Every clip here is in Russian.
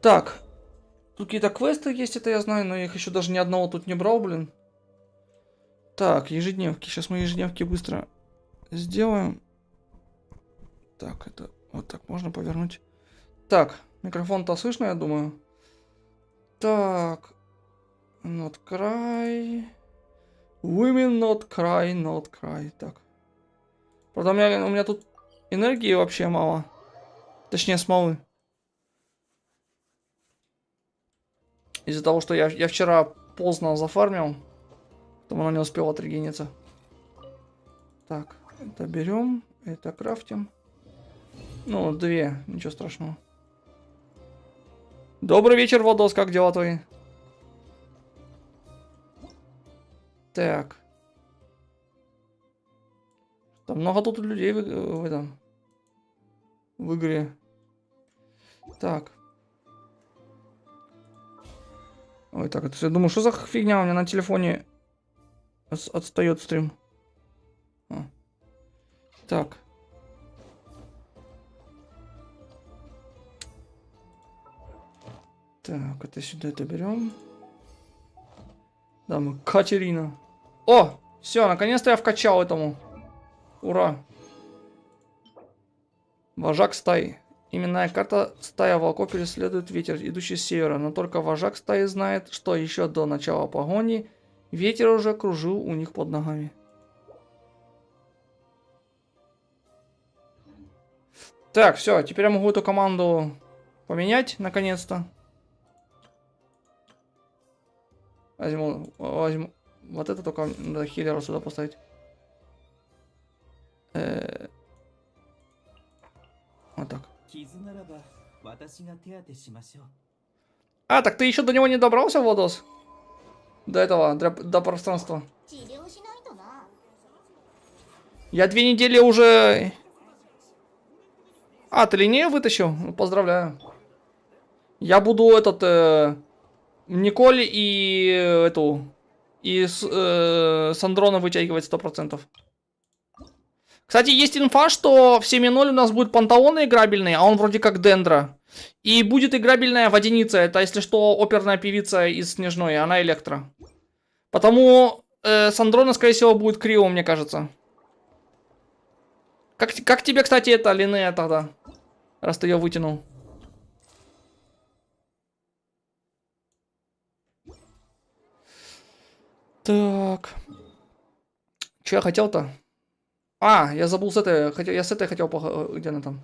Так. Тут какие-то квесты есть, это я знаю, но я их еще даже ни одного тут не брал, блин. Так, ежедневки. Сейчас мы ежедневки быстро сделаем. Так, это вот так можно повернуть. Так, микрофон-то слышно, я думаю. Так. Not cry. Women not cry, not cry. Так. Правда, у меня тут энергии вообще мало. Точнее, смолы. Из-за того, что я вчера поздно зафармил. Потом она не успела отрегениться. Так, это берем. Это крафтим. Ну, 2. Ничего страшного. Добрый вечер, Владос. Как дела твои? Так. Там много тут людей в этом. В игре. Так. Ой, так, это я думаю, что за фигня у меня на телефоне отстает стрим. Так. Так, это сюда это берем. Да, мы Катерина. О! Все, наконец-то я вкачал этому. Ура. Вожак стаи. Именная карта стая волков преследует ветер, идущий с севера, но только вожак стаи знает, что еще до начала погони ветер уже кружил у них под ногами. Так, все, теперь я могу эту команду поменять, наконец-то. Возьму. Вот это только надо хиллера сюда поставить. Вот так. А, так ты еще до него не добрался, Владос? До этого, до пространства. Я 2 недели уже... А, ты линию вытащил? Ну, поздравляю. Я буду этот... Николь и эту... И Сандрона вытягивать 100%. Кстати, есть инфа, что в 7.0 у нас будет Пантеон играбельный, а он вроде как Дендра. И будет играбельная водяница. Это, если что, оперная певица из Снежной, она Электро. Потому Сандрона, скорее всего, будет Крио, мне кажется. Как тебе, кстати, это Линнея тогда? Раз ты ее вытянул. Так. Че я хотел-то? А, я забыл с этой. Я с этой хотел... Где она там?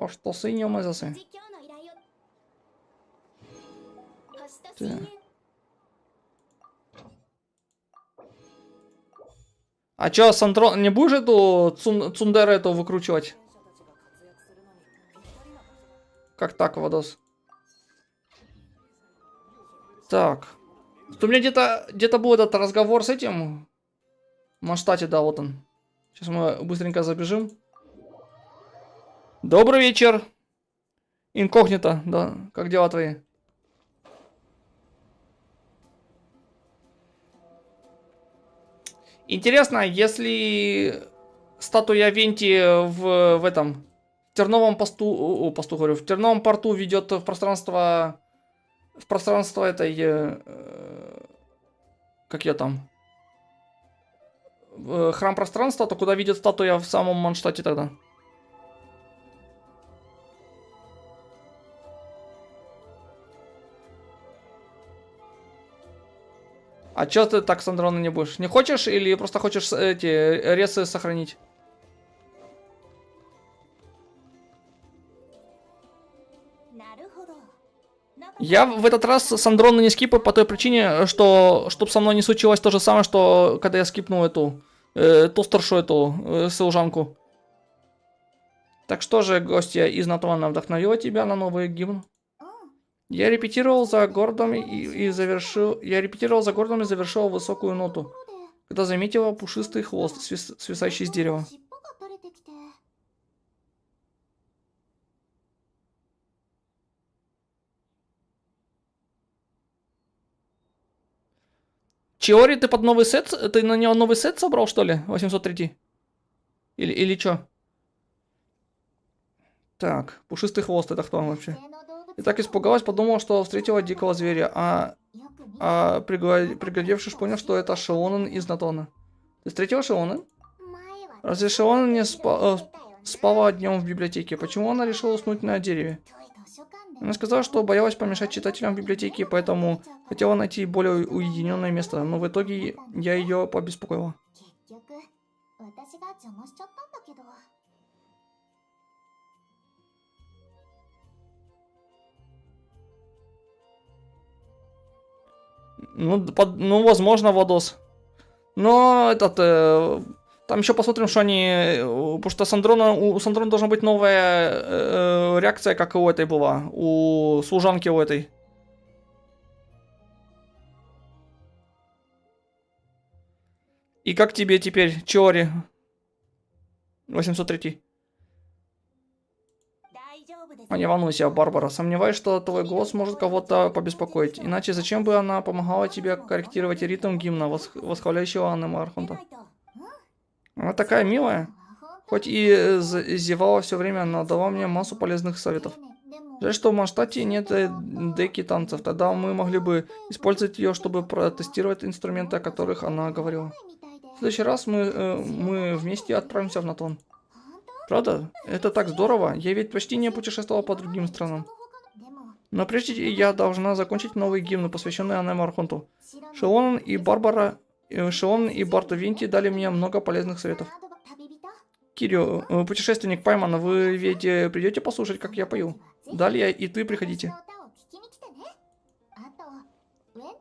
Что синьо мезосы? А чё, Сандрон, не будешь эту Цундеру эту выкручивать? Как так, Владос? Так. Тут у меня где-то был этот разговор с этим. В Манштате, да, вот он. Сейчас мы быстренько забежим. Добрый вечер. Инкогнито, да. Как дела твои? Интересно, если статуя Венти в этом... В Терновом посту говорю, в Терновом порту ведет в пространство... В пространство этой... как я там? Храм пространства, то куда ведет статуя в самом Манштате тогда? А чё ты так с Андрона не будешь? Не хочешь или просто хочешь эти ресы сохранить? Я в этот раз с Андрона не скипаю по той причине, что чтоб со мной не случилось то же самое, что когда я скипнул эту тостершу эту служанку. Так что же, гостья из Натуана вдохновила тебя на новый гимн? Я репетировал за городом и завершил высокую ноту, когда заметила пушистый хвост, свисающий с дерева. Чиори, ты под новый сет? Ты на него новый сет собрал, что ли? 803? Или чё? Так, пушистый хвост, это кто вообще? И так испугалась, подумала, что встретила дикого зверя, приглядевшись, понял, что это Шионен из Натона. Ты встретила Шионен? Разве Шионен не спала днем в библиотеке? Почему она решила уснуть на дереве? Она сказала, что боялась помешать читателям в библиотеке, поэтому хотела найти более уединенное место, но в итоге я ее побеспокоила. Ну, возможно, Владос. Но там еще посмотрим, что они... Потому что у Сандрона должна быть новая реакция, как и у этой была. У служанки у этой. И как тебе теперь, Чиори? 803. Не волнуйся, Барбара. Сомневаюсь, что твой голос может кого-то побеспокоить. Иначе зачем бы она помогала тебе корректировать ритм гимна, восхваляющего Аннема Архонта? Она такая милая. Хоть и зевала все время, но дала мне массу полезных советов. Жаль, что в Манштате нет деки танцев. Тогда мы могли бы использовать ее, чтобы протестировать инструменты, о которых она говорила. В следующий раз мы вместе отправимся в Натон. Правда? Это так здорово. Я ведь почти не путешествовала по другим странам. Но прежде я должна закончить новые гимны, посвященные Аннему Архонту. Шионен и Барто Винти дали мне много полезных советов. Кирю, путешественник Пайман, вы ведь придете послушать, как я пою? Далее и ты приходите.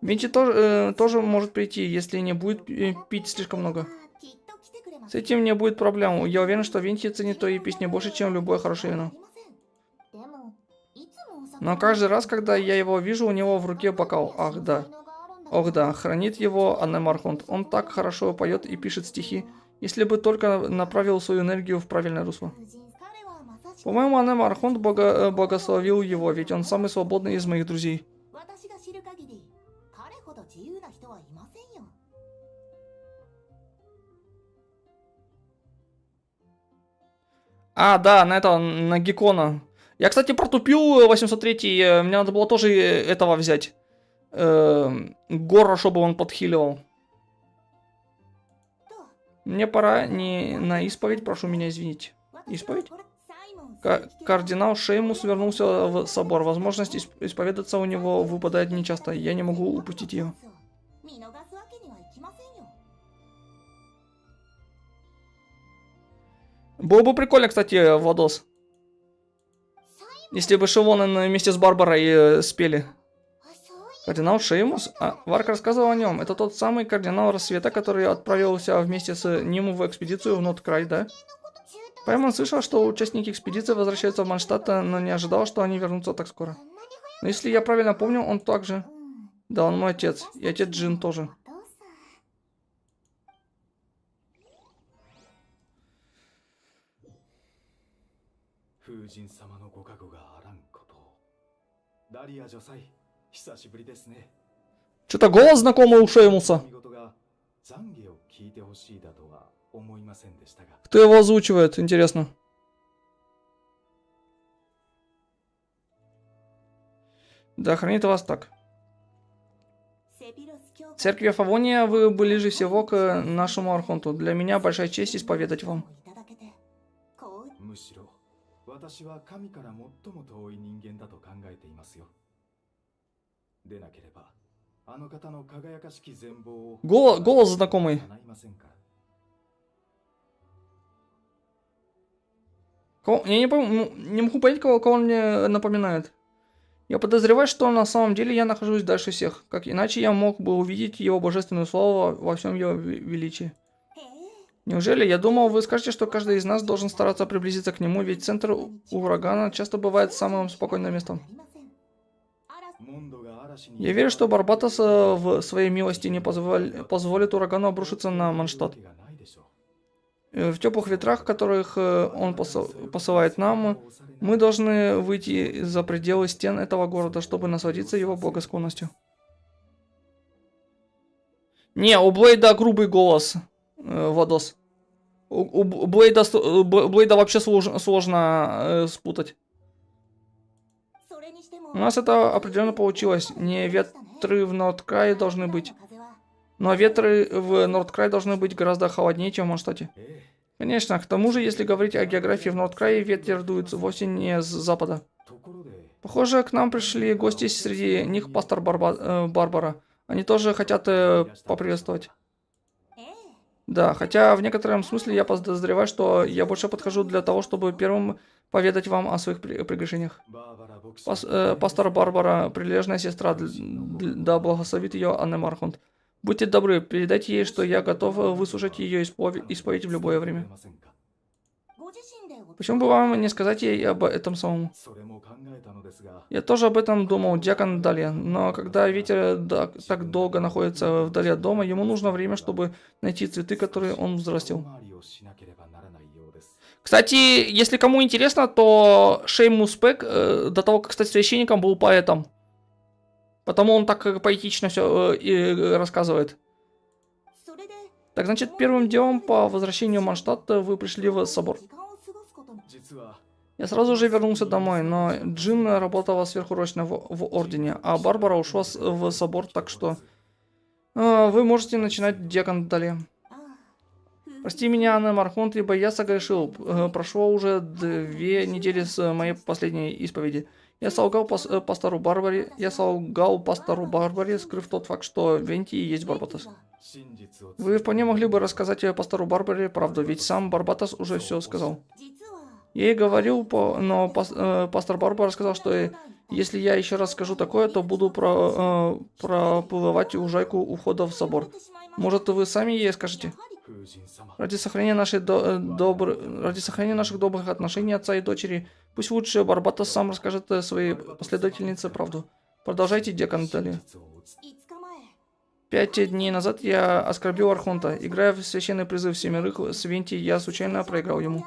Винти тоже может прийти, если не будет пить слишком много. С этим не будет проблем. Я уверен, что Винти ценит твои песни больше, чем любое хорошее вино. Но каждый раз, когда я его вижу, у него в руке бокал. Ах, да. Ох, да, хранит его Аннем Архонт. Он так хорошо поет и пишет стихи, если бы только направил свою энергию в правильное русло. По-моему, Аннем Архонт благословил его, ведь он самый свободный из моих друзей. А, да, на Геккона. Я, кстати, протупил 803, мне надо было тоже этого взять. Гора, чтобы он подхиливал. Мне пора не на исповедь, прошу меня извинить. Исповедь? Кардинал Шеймус вернулся в собор. Возможность исповедаться у него выпадает нечасто. Я не могу упустить ее. Было бы прикольно, кстати, Владос. Если бы Шионен вместе с Барбарой спели. Кардинал Шеймус? Варк рассказывал о нем. Это тот самый кардинал Рассвета, который отправился вместе с ним в экспедицию в Ноткрай, да? Пайман слышал, что участники экспедиции возвращаются в Манштадт, но не ожидал, что они вернутся так скоро. Но если я правильно помню, он также... Да, он мой отец. И отец Джин тоже. Что-то голос знакомый у Шеймуса. Кто его озвучивает, интересно? Да, хранит вас так. Церкви Фавония, вы ближе всего к нашему Архонту. Для меня большая честь исповедать вам. Голос знакомый. Я не могу понять, кого он мне напоминает. Я подозреваю, что на самом деле я нахожусь дальше всех. Как иначе я мог бы увидеть его божественное слово во всем его величии. Неужели? Я думал, вы скажете, что каждый из нас должен стараться приблизиться к нему, ведь центр урагана часто бывает самым спокойным местом. Я верю, что Барбатос в своей милости не позволит урагану обрушиться на Манштадт. В теплых ветрах, которых он посылает нам, мы должны выйти за пределы стен этого города, чтобы насладиться его благосклонностью. Не, у Блейда грубый голос, Владос. У Блейда вообще сложно спутать. У нас это определенно получилось. Не ветры в Нордкрае должны быть. Но ветры в Нордкрае должны быть гораздо холоднее, чем в Манштате. Конечно, к тому же, если говорить о географии в Нордкрае, ветер дует вовсе не с запада. Похоже, к нам пришли гости, среди них пастор Барбара. Они тоже хотят поприветствовать. Да, хотя в некотором смысле я подозреваю, что я больше подхожу для того, чтобы первым поведать вам о своих прегрешениях. Пастор Барбара, прилежная сестра, да благословит ее Анна Мархонт. Будьте добры, передайте ей, что я готов выслушать ее исповедь в любое время. Почему бы вам не сказать ей об этом самому? Я тоже об этом думал, дьякон Далия, но когда ветер так долго находится вдали от дома, ему нужно время, чтобы найти цветы, которые он взрастил. Кстати, если кому интересно, то Шеймус Пэк до того, как стать священником, был поэтом. Потому он так поэтично все рассказывает. Так, значит, первым делом по возвращению в Манштадт вы пришли в собор. Я сразу же вернулся домой, но Джин работала сверхурочно в Ордене, а Барбара ушла в собор, так что... вы можете начинать, дьякон Далия. Прости меня, Анна Мархонт, ибо я согрешил. Прошло уже 2 недели с моей последней исповеди. Я солгал пастору Барбаре, скрыв тот факт, что Венти и есть Барбатас. Вы вполне могли бы рассказать пастору Барбаре правду, ведь сам Барбатас уже все сказал. Я ей говорил, но пастор Барбара сказал, что если я еще раз скажу такое, то буду проплывать лужайку у входа в собор. Может, вы сами ей скажете? Ради сохранения наших добрых отношений отца и дочери, пусть лучше Барбатас сам расскажет своей последовательнице правду. Продолжайте, дьякон Далия. 5 дней назад я оскорбил Архонта. Играя в священный призыв 7 с Венти, я случайно проиграл ему.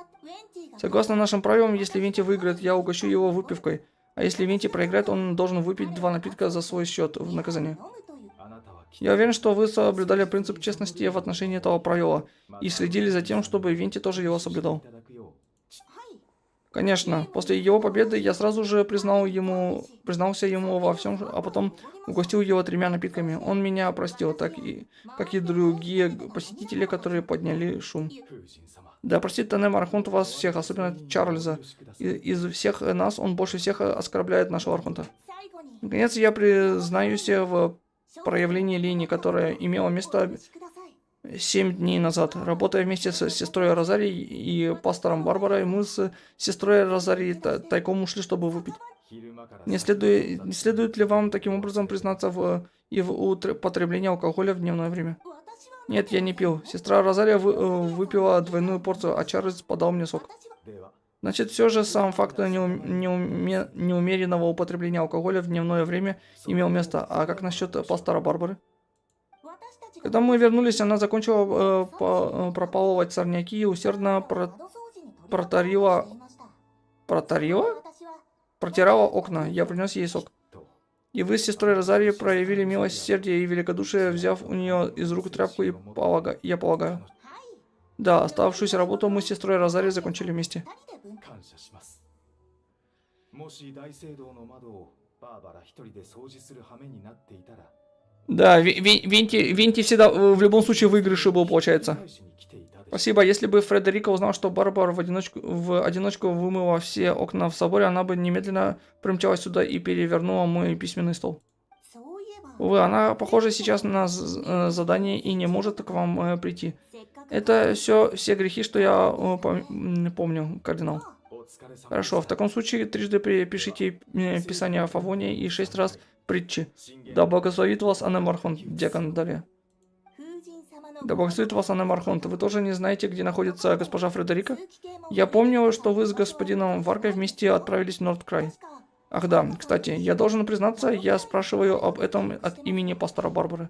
Согласно нашим правилам, если Венти выиграет, я угощу его выпивкой. А если Венти проиграет, он должен выпить 2 напитка за свой счет в наказание. Я уверен, что вы соблюдали принцип честности в отношении этого правила и следили за тем, чтобы Венти тоже его соблюдал. Конечно, после его победы я сразу же признался ему во всем, а потом угостил его 3 напитками. Он меня простил, как и другие посетители, которые подняли шум. Да простит Анна Мархонт вас всех, особенно Чарльза. Из всех нас он больше всех оскорбляет нашего Архонта. Наконец, я признаюсь в проявлении линии, которое имело место 7 дней назад. Работая вместе с сестрой Розарией и пастором Барбарой, мы с сестрой Розарией тайком ушли, чтобы выпить. Не следует ли вам таким образом признаться в употреблении алкоголя в дневное время? Нет, я не пил. Сестра Розария выпила 2 порцию, а Чарльз подал мне сок. Значит, все же сам факт неумеренного употребления алкоголя в дневное время имел место. А как насчет пастора Барбары? Когда мы вернулись, она закончила пропалывать сорняки и усердно протирала окна. Я принес ей сок. И вы с сестрой Розарией проявили милосердие и великодушие, взяв у нее из рук тряпку, я полагаю. Да, оставшуюся работу мы с сестрой Розарией закончили вместе. Да, Венти всегда в любом случае выигрыше был, получается. Спасибо. Если бы Фредерика узнал, что Барбара в одиночку вымыла все окна в соборе, она бы немедленно примчалась сюда и перевернула мой письменный стол. Увы, она, похоже, сейчас на задание и не может к вам прийти. Это все грехи, что я помню, кардинал. Хорошо, в таком случае трижды перепишите Писание Фавония и 6 раз притчи. Да благословит вас Анна Мархонт, дьякон Далия. Да благословит вас Анна Мархонт. Вы тоже не знаете, где находится госпожа Фредерика? Я помню, что вы с господином Варкой вместе отправились в Нордкрай. Ах да, кстати, я должен признаться, я спрашиваю об этом от имени пастора Барбары.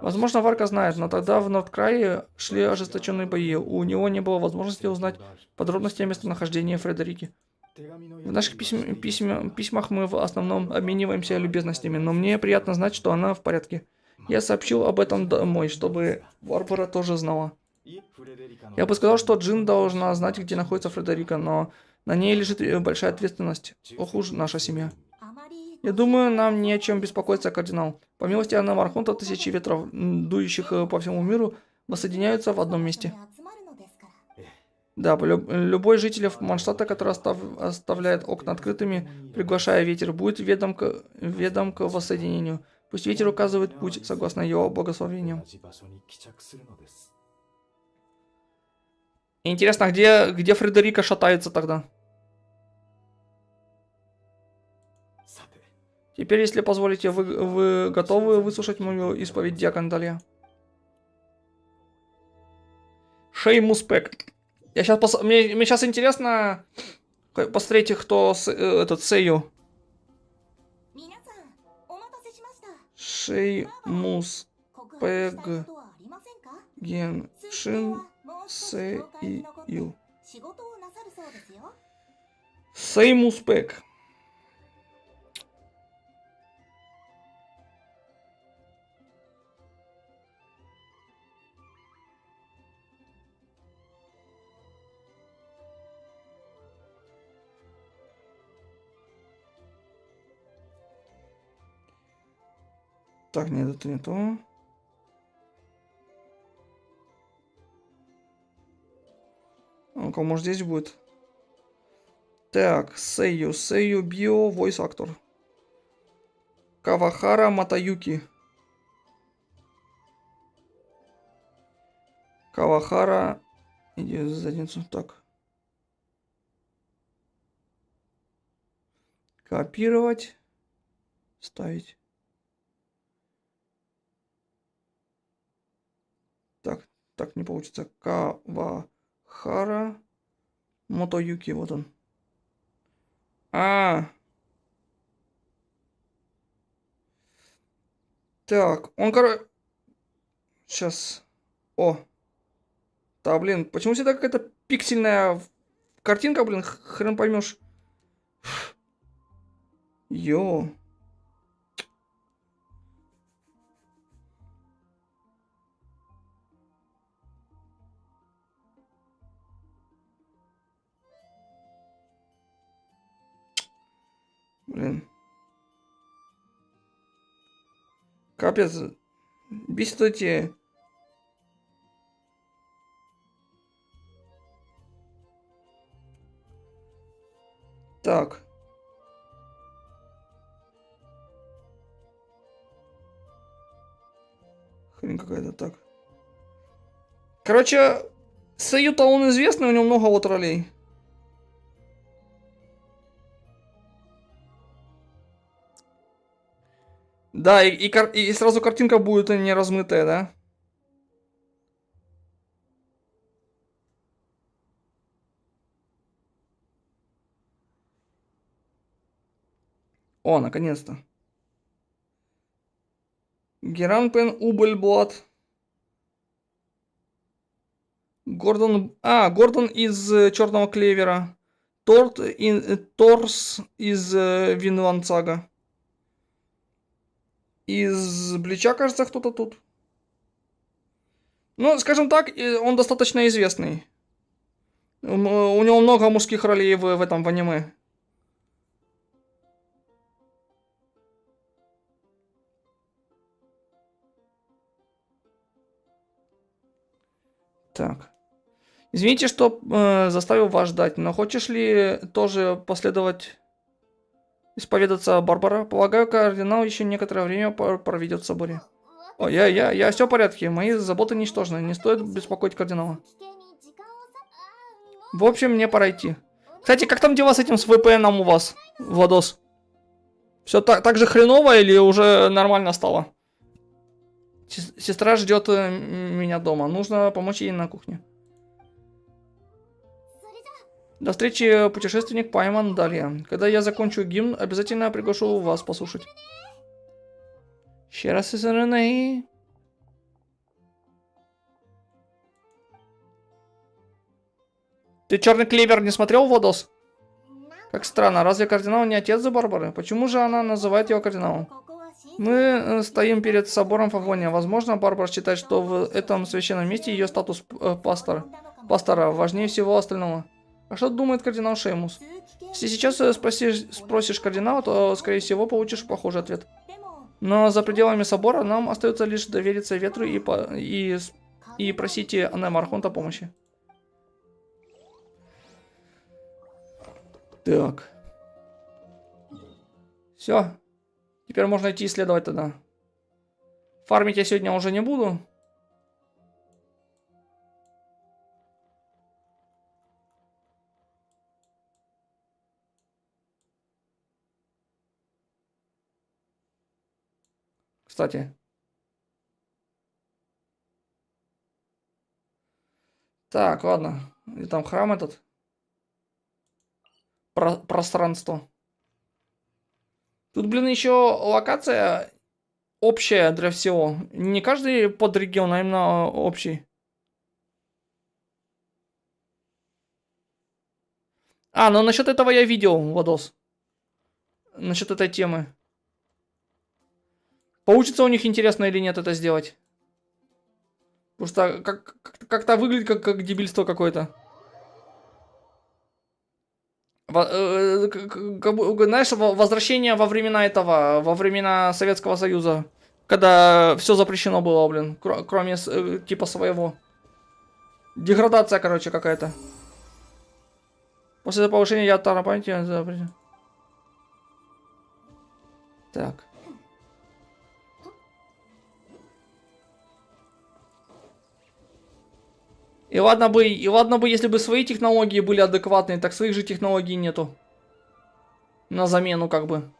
Возможно, Варка знает, но тогда в Нордкрае шли ожесточенные бои. У него не было возможности узнать подробности о местонахождении Фредерики. В наших письмах мы в основном обмениваемся любезностями, но мне приятно знать, что она в порядке. Я сообщил об этом домой, чтобы Барбара тоже знала. Я бы сказал, что Джин должна знать, где находится Фредерика, но на ней лежит большая ответственность. Ох уж наша семья. Я думаю, нам не о чем беспокоиться, кардинал. По милости Анны Мархунта, тысячи ветров, дующих по всему миру, воссоединяются в одном месте. Да, любой житель Манштата, который оставляет окна открытыми, приглашая ветер, будет ведом к воссоединению. Пусть ветер указывает путь, согласно его благословениям. Интересно, а где Фредерика шатается тогда? Теперь, если позволите, вы готовы выслушать мою исповедь, диакон Далья? Шеймус Пэк. Мне сейчас интересно посмотреть, кто этот Сэйю. Шеймус Пэг Геншин Сэйю. Шеймус Пэг. Так, нет, это не то. Ну-ка, может здесь будет. Так, Сэйю Био, voice actor. Кавахара Матаюки. Кавахара. Иди в задницу. Так. Копировать. Ставить. Так не получится. Кавахара Мотоюки, вот он. Так, он, сейчас. О. Да, блин, почему всегда какая-то пиксельная картинка, блин, хрен поймешь. Йо. Блин. Капец. Бесит эти... Так. Хрень какая-то так. Короче, Сэйю-то он известный, у него много вот ролей. Да, и сразу картинка будет не размытая, да? О, наконец-то. Геранпен Убельблат. Гордон из Черного Клевера. Торс из Винланд Сага. Из Блича, кажется, кто-то тут. Ну, скажем так, он достаточно известный. У него много мужских ролей в этом в аниме. Так. Извините, что заставил вас ждать, но хочешь ли тоже последовать исповедаться Барбара? Полагаю, кардинал еще некоторое время проведет в соборе. О, я все в порядке, мои заботы ничтожны, не стоит беспокоить кардинала. В общем, мне пора идти. Кстати, как там дела с этим, с VPN у вас, Владос? Все так же хреново или уже нормально стало? Сестра ждет меня дома, нужно помочь ей на кухне. До встречи, путешественник Пайман Далья. Когда я закончу гимн, обязательно приглашу вас послушать. Еще раз из. Ты Черный Клевер не смотрел, Владос? Как странно, разве кардинал не отец за Барбары? Почему же она называет его кардиналом? Мы стоим перед собором Фавония. Возможно, Барбара считает, что в этом священном месте ее статус пастора важнее всего остального. А что думает кардинал Шеймус? Если сейчас спросишь кардинала, то, скорее всего, получишь похожий ответ. Но за пределами собора нам остается лишь довериться ветру и просить Анема Архонта о помощи. Так. Все. Теперь можно идти исследовать тогда. Фармить я сегодня уже не буду. Кстати. Так, ладно. И там храм этот. Пространство. Тут, блин, еще локация общая для всего. Не каждый подрегион, а именно общий. А, ну насчет этого я видел, Владос. Насчет этой темы. Получится у них интересно или нет это сделать? Потому что как-то выглядит как дебильство какое-то. Знаешь, возвращение во времена этого, во времена Советского Союза. Когда все запрещено было, блин. Кроме типа своего. Деградация, короче, какая-то. После повышения ядерной памяти... Так. И ладно бы, если бы свои технологии были адекватные, так своих же технологий нету. На замену, как бы.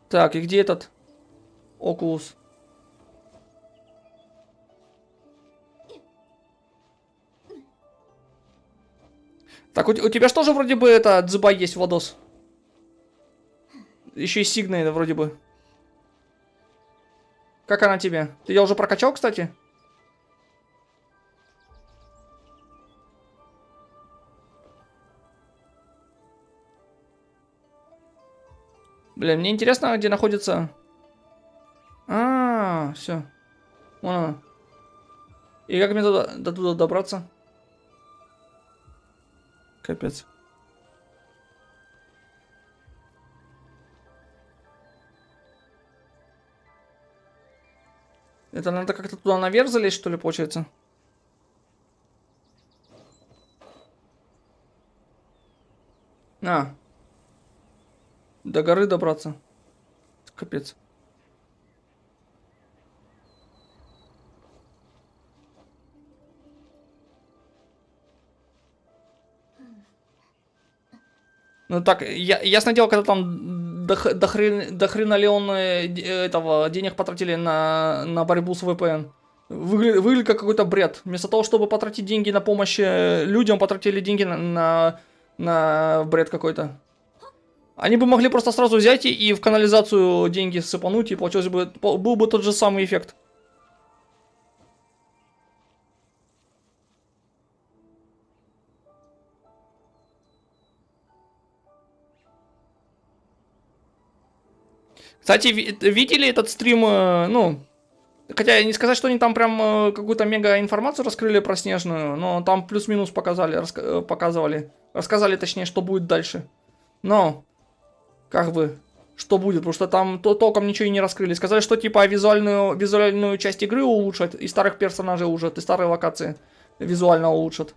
Так, и где этот Окулус? Так, у тебя что же вроде бы это Дзубай есть, Владос? Еще и Сигна вроде бы. Как она тебе? Ты ее уже прокачал, кстати? Блин, мне интересно, где находится... Все. Вон она. И как мне до туда добраться? Капец. Это надо как-то туда наверх залезть, что ли, получается? До горы добраться. Капец. Ну так, ясно дело, когда там до хрена ли он этого денег потратили на борьбу с VPN. Выглядит как какой-то бред. Вместо того, чтобы потратить деньги на помощь людям, потратили деньги на бред какой-то. Они бы могли просто сразу взять и в канализацию деньги сыпануть, и получился бы, был бы тот же самый эффект. Кстати, видели этот стрим, ну, хотя не сказать, что они там прям какую-то мега информацию раскрыли про Снежную, но там плюс-минус показывали. Рассказали, точнее, что будет дальше. Но, как бы, что будет, потому что там толком ничего и не раскрыли. Сказали, что типа визуальную часть игры улучшат, и старых персонажей улучшат, и старые локации визуально улучшат.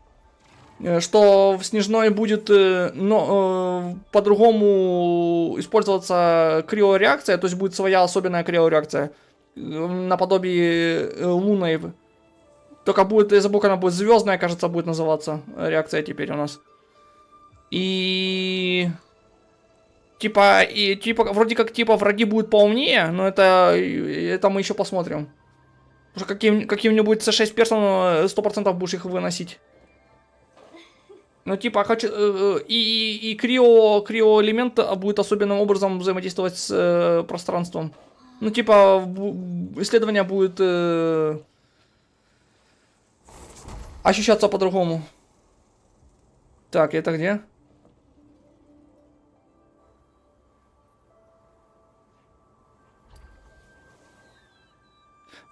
Что в Снежной будет по-другому использоваться криореакция, то есть будет своя особенная криореакция, наподобие лунной. Только будет, я забыл, она будет звездная, кажется, будет называться реакция теперь у нас. И вроде как враги будут поумнее, но это мы еще посмотрим. Потому что каким-нибудь C6 персон 100% будешь их выносить. Ну, типа, хочу... И криоэлемент будет особенным образом взаимодействовать с пространством. Ну, типа, исследование будет ощущаться по-другому. Так, это где?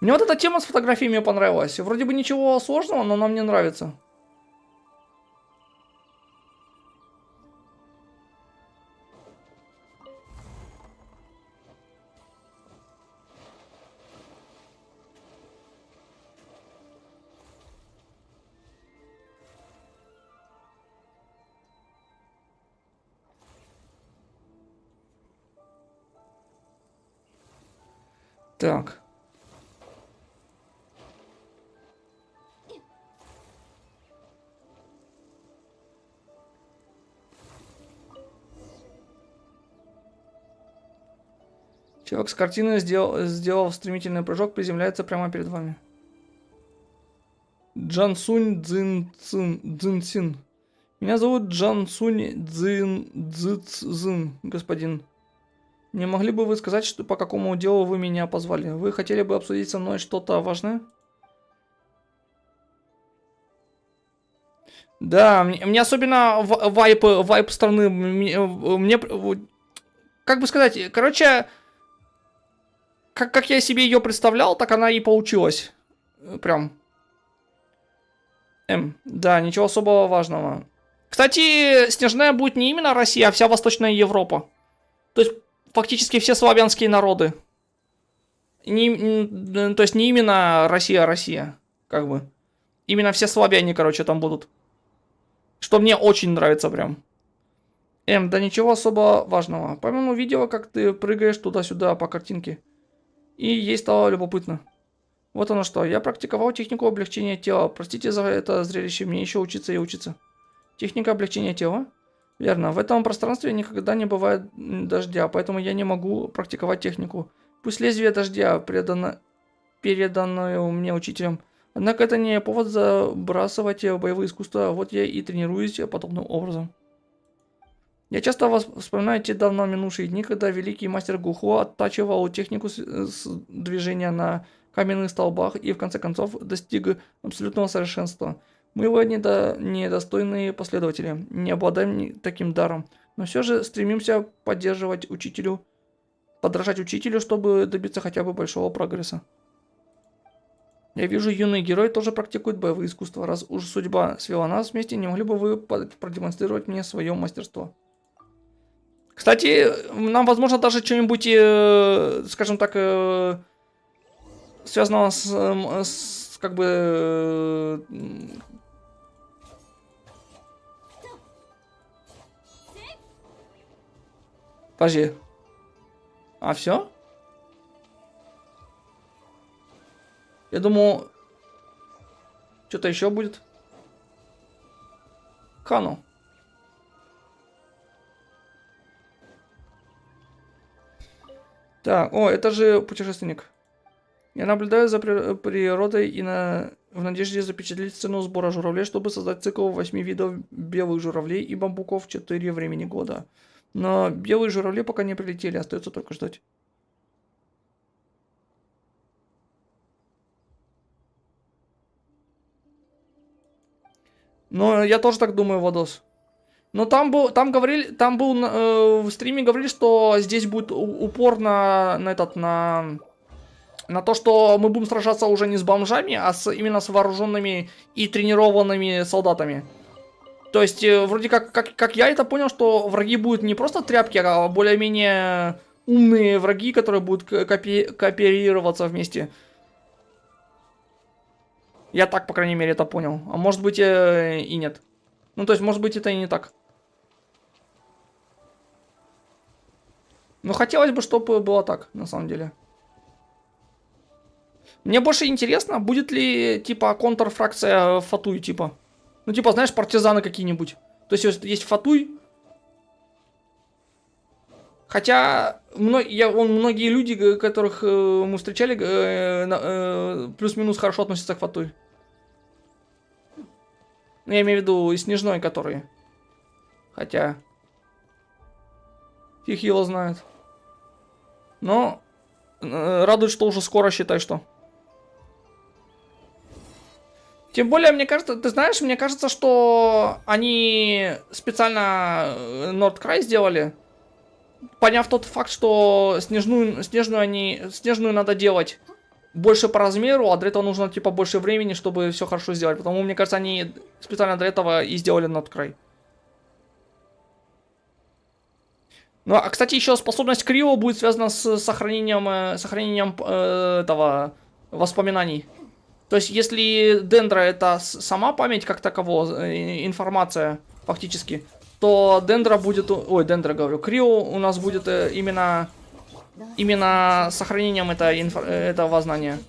Мне вот эта тема с фотографиями понравилась. Вроде бы ничего сложного, но она мне нравится. Так. Человек с картины, сделав стремительный прыжок, приземляется прямо перед вами. Джансунь Цзинцин. Меня зовут Джансунь Цзин, господин. Не могли бы вы сказать, что по какому делу вы меня позвали? Вы хотели бы обсудить со мной что-то важное? Да, мне особенно вайп страны. Мне, как бы сказать, короче, как я себе ее представлял, так она и получилась. Прям. Да, ничего особого важного. Кстати, Снежная будет не именно Россия, а вся Восточная Европа. То есть, фактически все славянские народы. То есть, не именно Россия, как бы. Именно все славяне, короче, там будут. Что мне очень нравится прям. Да ничего особо важного. По-моему, видела, как ты прыгаешь туда-сюда по картинке. И ей стало любопытно. Вот оно что. Я практиковал технику облегчения тела. Простите за это зрелище, мне еще учиться и учиться. Техника облегчения тела? Верно. В этом пространстве никогда не бывает дождя, поэтому я не могу практиковать технику. Пусть лезвие дождя переданное мне учителем. Однако это не повод забрасывать боевые искусства. Вот я и тренируюсь подобным образом. Я часто вспоминаю те давно минувшие дни, когда великий мастер Гухо оттачивал технику с движения на каменных столбах и в конце концов достиг абсолютного совершенства. Мы его недостойные последователи, не обладаем таким даром, но все же стремимся подражать учителю, чтобы добиться хотя бы большого прогресса. Я вижу, юный герой тоже практикует боевые искусства. Раз уж судьба свела нас вместе, не могли бы вы продемонстрировать мне свое мастерство? Кстати, нам, возможно, даже что-нибудь, скажем так, связанного с как бы... Подожди. А все? Я думал, что-то еще будет. Хану. Так, о, это же путешественник. Я наблюдаю за природой и в надежде запечатлеть сцену сбора журавлей, чтобы создать цикл 8 видов белых журавлей и бамбуков в 4 времени года. Но белые журавли пока не прилетели, остается только ждать. Но я тоже так думаю, Владос. Но там был в стриме говорили, что здесь будет упор на то, что мы будем сражаться уже не с бомжами, а именно с вооруженными и тренированными солдатами. То есть, вроде как я это понял, что враги будут не просто тряпки, а более-менее умные враги, которые будут кооперироваться вместе. Я так, по крайней мере, это понял. А может быть и нет. Ну, то есть, может быть, это и не так. Но хотелось бы, чтобы было так, на самом деле. Мне больше интересно, будет ли, типа, контрфракция Фатуй, типа. Ну, типа, знаешь, партизаны какие-нибудь. То есть Фатуй. Хотя, многие люди, которых мы встречали, плюс-минус хорошо относятся к Фатуй. Ну, я имею в виду и Снежной, которые. Хотя... Фиг его знает. Но... радует, что уже скоро, считай, что. Тем более, мне кажется, ты знаешь, мне кажется, что они специально Нордкрай сделали, поняв тот факт, что снежную надо делать больше по размеру, а для этого нужно, типа, больше времени, чтобы все хорошо сделать. Потому, мне кажется, они специально для этого и сделали Нордкрай. Ну, а, кстати, еще способность Крио будет связана с сохранением этого воспоминаний. То есть, если Дендра это сама память как таково, информация, фактически, то Дендра будет... Ой, Дендра, говорю. Крио у нас будет именно сохранением этого знания.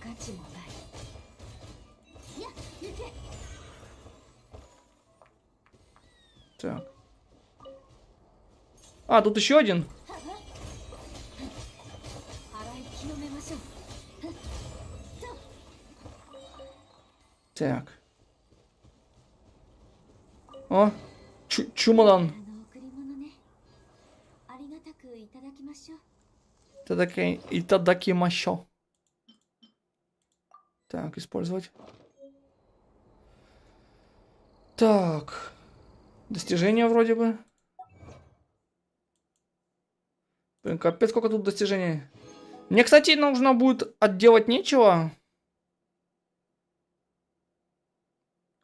Так. А, тут еще один. Так. О, чумадан. Итадакимашо. Так, использовать. Так. Достижения вроде бы. Блин, капец, сколько тут достижений. Мне, кстати, нужно будет отделать нечего.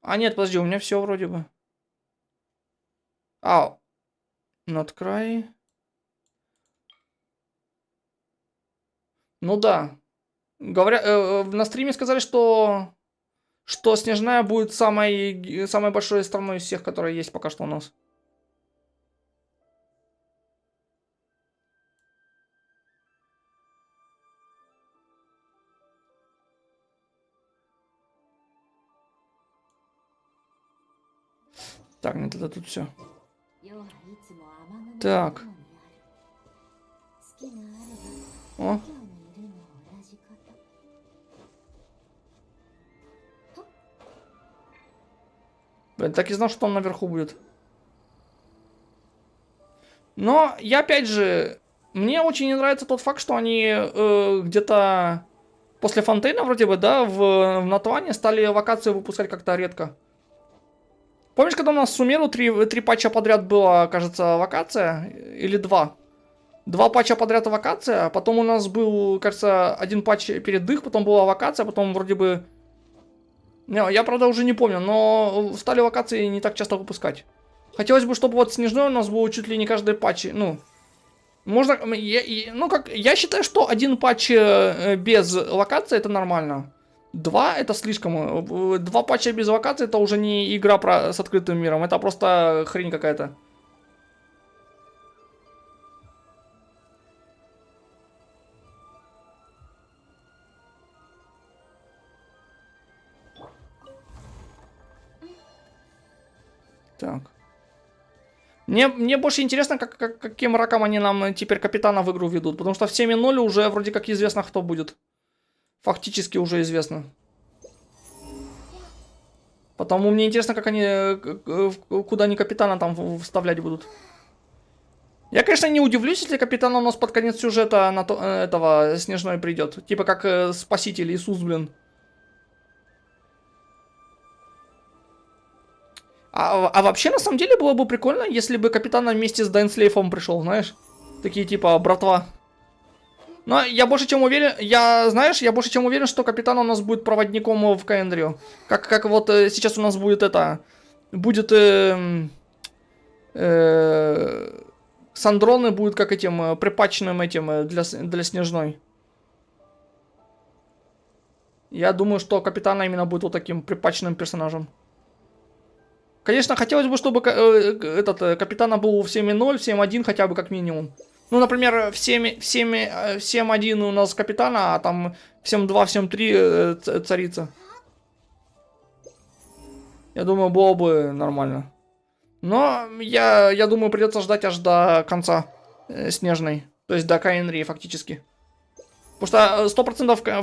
А, нет, подожди, у меня все вроде бы. А, Нордкрай. Ну да. Говоря, на стриме сказали, что Снежная будет самой большой страной из всех, которые есть пока что у нас. Так, нет, это тут все. Так. О. Блин, так и знал, что он наверху будет. Но я опять же... Мне очень не нравится тот факт, что они где-то после Фонтейна вроде бы, да, в Натуане стали локации выпускать как-то редко. Помнишь, когда у нас в Сумеру три патча подряд была, кажется, локация? Или два? Два патча подряд локация, потом у нас был, кажется, один патч перед их, потом была локация, потом вроде бы... Не, я, правда, уже не помню, но стали локации не так часто выпускать. Хотелось бы, чтобы вот Снежной у нас был чуть ли не каждый патч, ну... Можно... Я считаю, что один патч без локации это нормально. Два это слишком. Два патча без локации это уже не игра с открытым миром, это просто хрень какая-то. Так. Мне больше интересно, каким раком они нам теперь капитана в игру ведут. Потому что в 7.0 уже вроде как известно, кто будет. Фактически уже известно. Потому мне интересно, как они... Куда они капитана там вставлять будут. Я, конечно, не удивлюсь, если капитан у нас под конец сюжета этого Снежной придет. Типа как Спаситель Иисус, блин. А вообще, на самом деле, было бы прикольно, если бы капитан вместе с Дайнслейфом пришел, знаешь? Такие типа, братва. Но я больше чем уверен, я больше чем уверен, что капитан у нас будет проводником в Каэндрию. Как вот сейчас у нас будет это... Будет... Сандроны будет как этим, припатченным этим для Снежной. Я думаю, что капитана именно будет вот таким припатченным персонажем. Конечно, хотелось бы, чтобы капитана был в 7.0, в 7.1 хотя бы как минимум. Ну, например, в 7.1 у нас капитана, а там в 7.2, в 7.3 царица. Я думаю, было бы нормально. Но я думаю, придется ждать аж до конца Снежной. То есть до Каэнрии фактически. Потому что 100%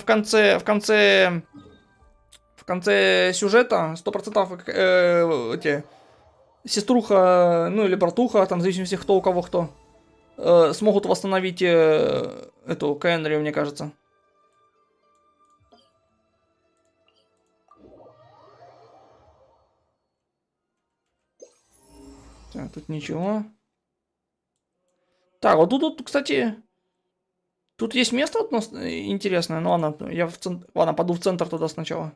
в конце сюжета 100% сеструха, ну или братуха, там в зависимости кто у кого кто, смогут восстановить эту Кенрию, мне кажется. Так, тут ничего. Так, вот тут, кстати, тут есть место вот интересное. Ну ладно, я в центр... Ладно, пойду в центр туда сначала.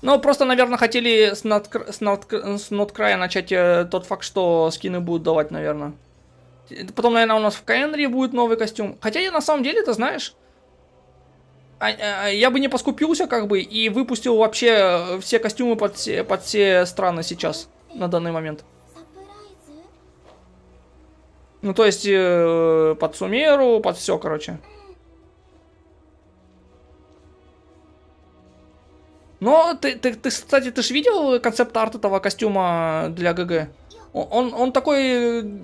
Ну, просто, наверное, хотели с ноткрая начать тот факт, что скины будут давать, наверное. Потом, наверное, у нас в Каэнри будет новый костюм. Хотя я на самом деле, ты знаешь, я бы не поскупился, как бы, и выпустил вообще все костюмы под все страны сейчас, на данный момент. Ну, то есть, под Сумеру, под все, короче. Но кстати, ты ж видел концепт-арт этого костюма для ГГ? Он такой...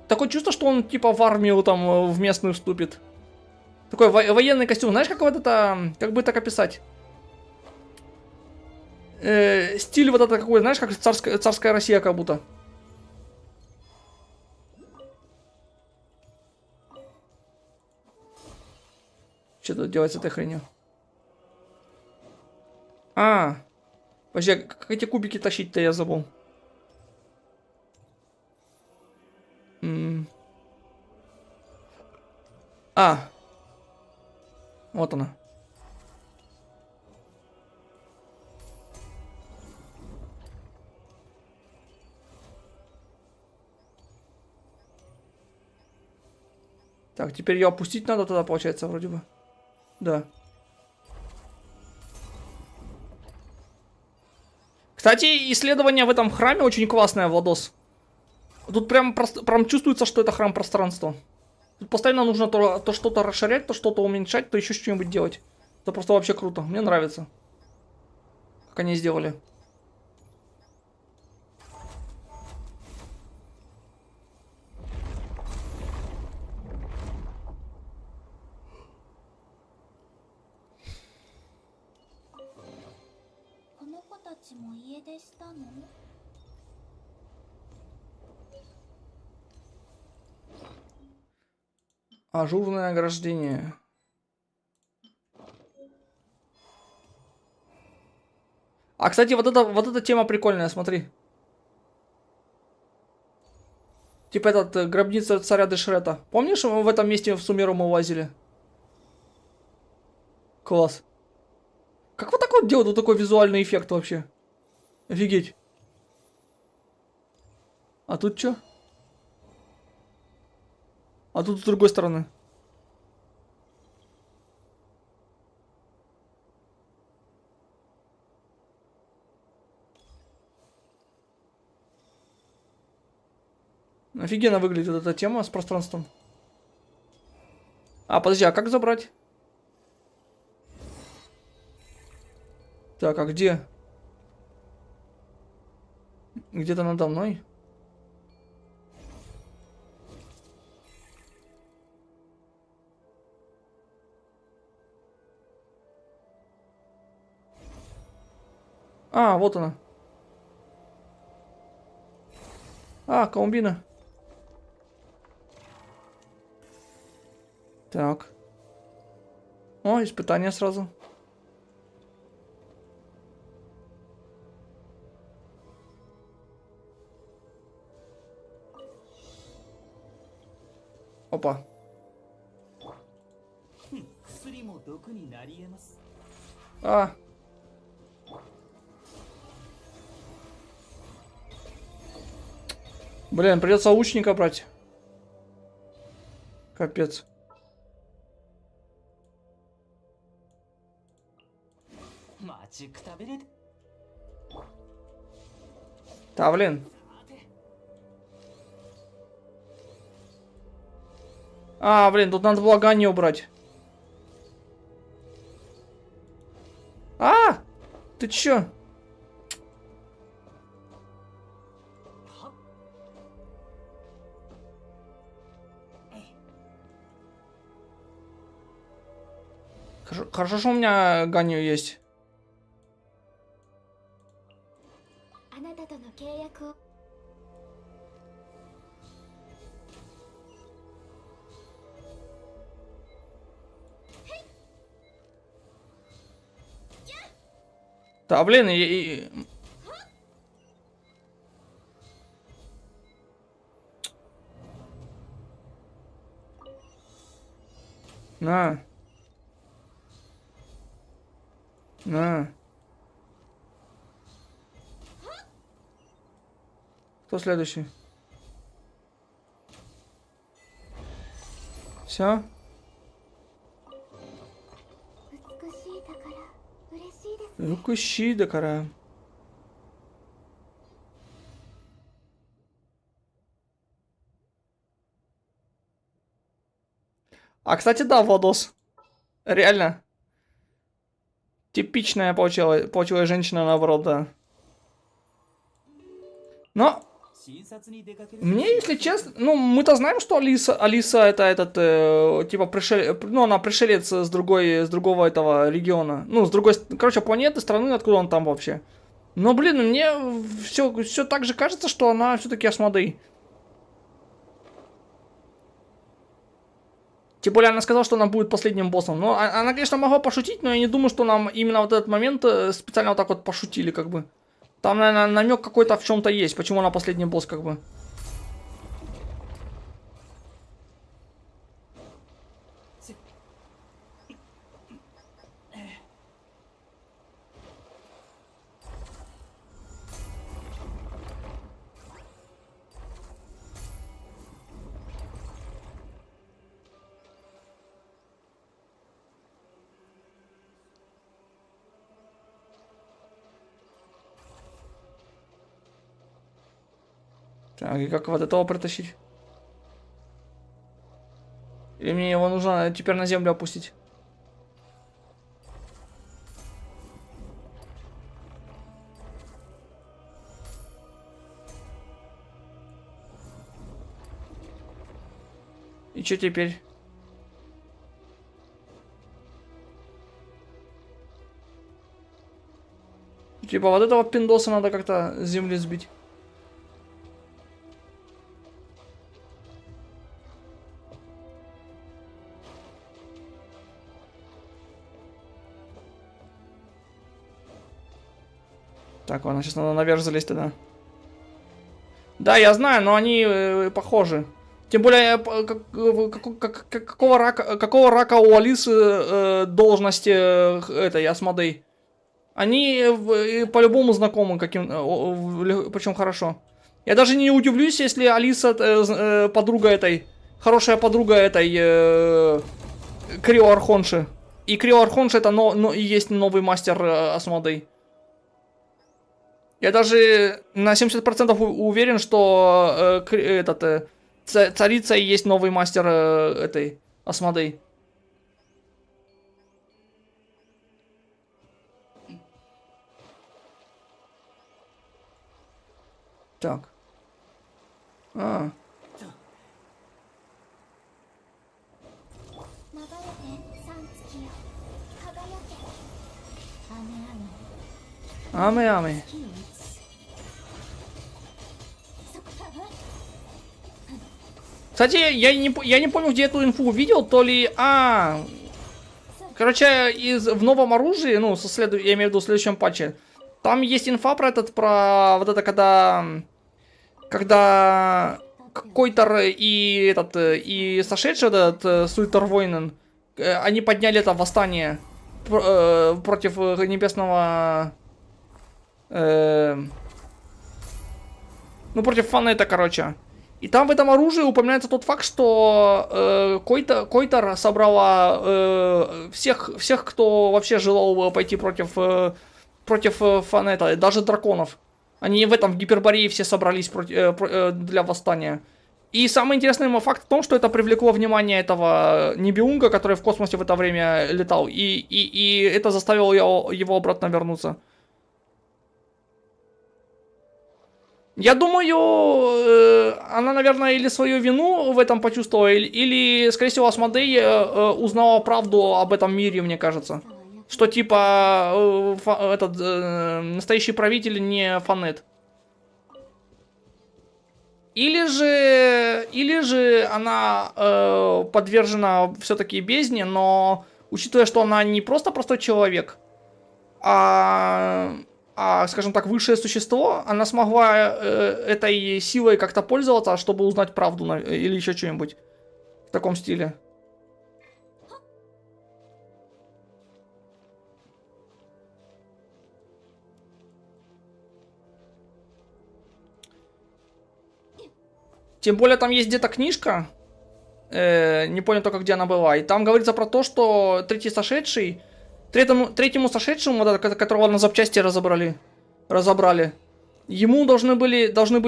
Такое чувство, что он типа в армию там в местную вступит. Такой военный костюм. Знаешь, как вот это... Как бы так описать? Стиль вот это какой, знаешь, как царская Россия как будто. Что тут делать с этой хренью? Подожди, как эти кубики тащить-то я забыл. Вот она. Так, теперь ее опустить надо тогда, получается, вроде бы. Да. Кстати, исследование в этом храме очень классное, Владос. Тут прям чувствуется, что это храм пространства. Тут постоянно нужно то что-то расширять, то что-то уменьшать, то еще что-нибудь делать. Это просто вообще круто. Мне нравится. Как они сделали. Ажурное ограждение. А, кстати, вот эта тема прикольная, смотри. Типа гробница царя Дешрета. Помнишь, в этом месте в Сумеру мы лазили? Класс. Как вот так вот делают вот такой визуальный эффект вообще? Офигеть. А тут что? А тут с другой стороны. Офигенно выглядит эта тема с пространством. А, подожди, а как забрать? Так, а где? Где-то надо мной? А, вот она. А, Колумбина. Так. О, испытание сразу. Опа. А. Блин, придется лучника брать. Капец. Да, блин. А, блин, тут надо было Ганни убрать. А! Ты чё? Хорошо, что у меня Ганни есть. Да, блин, На. На. Кто следующий? Все? Укущи да кара. А, кстати, да, Владос. Реально. Типичная получилась женщина, наоборот, да. Но мне, если честно, ну, мы-то знаем, что Алиса это этот, типа, ну, она пришелец с другого этого региона. Ну, с другой, короче, планеты, страны, откуда он там вообще. Но, блин, мне все так же кажется, что она все-таки Асмодей. Тем более, она сказала, что она будет последним боссом. Но она, конечно, могла пошутить, но я не думаю, что нам именно вот этот момент специально вот так вот пошутили, как бы. Там, наверное, намек какой-то в чем-то есть, почему она последний босс, как бы. Так, и как вот этого притащить? Или мне его нужно теперь на землю опустить? И что теперь? Типа вот этого пиндоса надо как-то с земли сбить. Так, ладно, сейчас надо наверх залезть тогда. Да, я знаю, но они похожи. Тем более, какого рака у Алисы должности этой Асмодей? Они по-любому знакомы каким, причем хорошо. Я даже не удивлюсь, если Алиса подруга этой, хорошая подруга этой Крио Архонши. И Крио Архонши это и есть новый мастер Асмодей. Я даже на 70% уверен, что царица и есть новый мастер этой Асмодей. Так. А. Аме-аме. Кстати, я не понял, где эту инфу увидел, то ли... Короче, в новом оружии, ну, я имею в виду в следующем патче, там есть инфа про вот это, когда Койтер и сошедший этот Суйтер Войнен, они подняли это восстание против небесного... ну, против Фанета, короче. И там в этом оружии упоминается тот факт, что Койтер собрала всех, кто вообще желал пойти против Фанета, даже драконов. Они в Гиперборее все собрались для восстания. И самый интересный факт в том, что это привлекло внимание этого Нибелунга, который в космосе в это время летал. И это заставило его обратно вернуться. Я думаю, она, наверное, или свою вину в этом почувствовала, или скорее всего, Асмодей узнала правду об этом мире, мне кажется. Что, типа, настоящий правитель не Фанет. Или же она подвержена все-таки бездне, но учитывая, что она не просто простой человек, скажем так, высшее существо, она смогла этой силой как-то пользоваться, чтобы узнать правду или еще что-нибудь в таком стиле. Тем более там есть где-то книжка, не понял только где она была, и там говорится про то, что третьему сошедшему, вот, которого на запчасти разобрали, ему должны были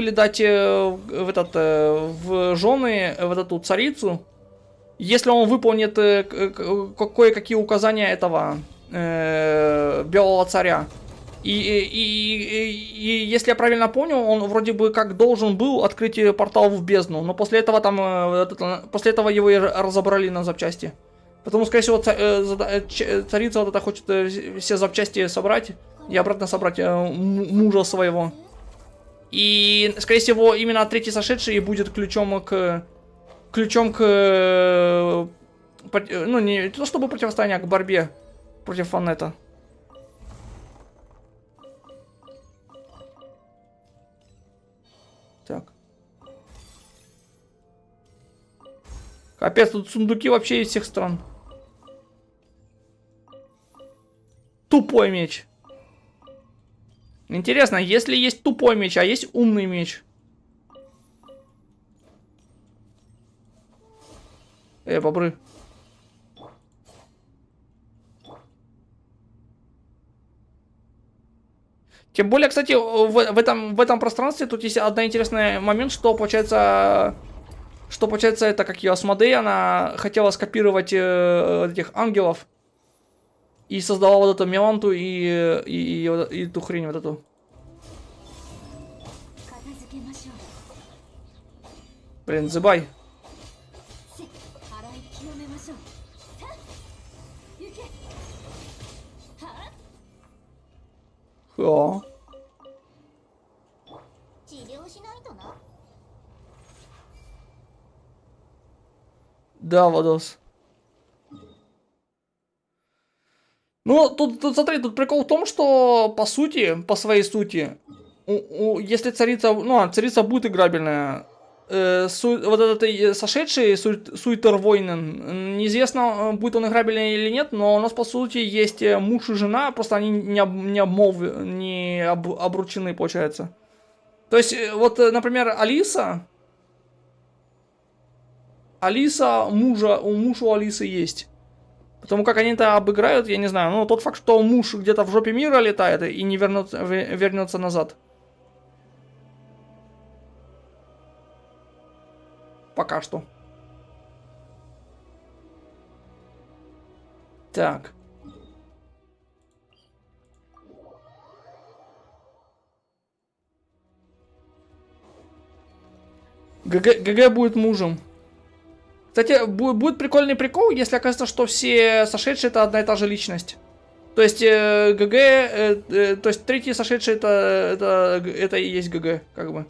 дать в жены в эту царицу, если он выполнит кое-какие указания этого белого царя. И если я правильно понял, он вроде бы как должен был открыть портал в бездну, но после этого после этого его и разобрали на запчасти. Потому, скорее всего, царица вот это хочет все запчасти собрать и обратно собрать мужа своего. И, скорее всего, именно третий сошедший будет ключом к ну, не то чтобы противостояние, а к борьбе против Фанета. Так. Капец, тут сундуки вообще из всех стран. Тупой меч. Интересно, если есть тупой меч, а есть умный меч? Бобры. Тем более, кстати, в этом пространстве тут есть один интересный момент, что получается, это как ее Асмодей, она хотела скопировать этих ангелов и создала вот эту Меланту и ту хрень вот эту. Блин, Зыбай. О. Да, Владос. Ну, тут смотри, тут прикол в том, что по своей сути, если царица, ну, царица будет играбельная, вот этот сошедший Суйтервойнен, неизвестно, будет он играбельный или нет, но у нас по сути есть муж и жена, просто они не обручены, получается. То есть, вот, например, Алиса, муж у Алисы есть. Потому как они это обыграют, я не знаю. Ну, тот факт, что муж где-то в жопе мира летает и не вернется назад. Пока что. Так. ГГ будет мужем. Кстати, будет прикольный прикол, если окажется, что все сошедшие это одна и та же личность. То есть ГГ, то есть третий сошедший это и есть ГГ, как бы.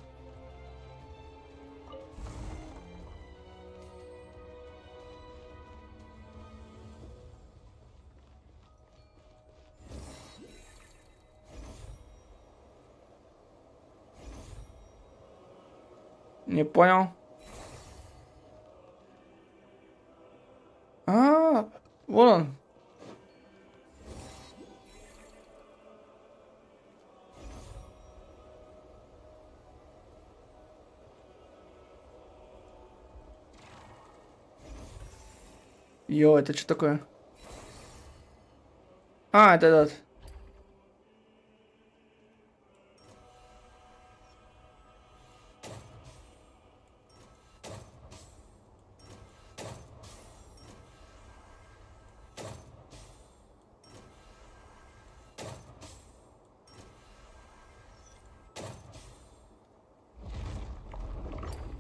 Не понял. Вон он. Йо, это что такое? Это этот.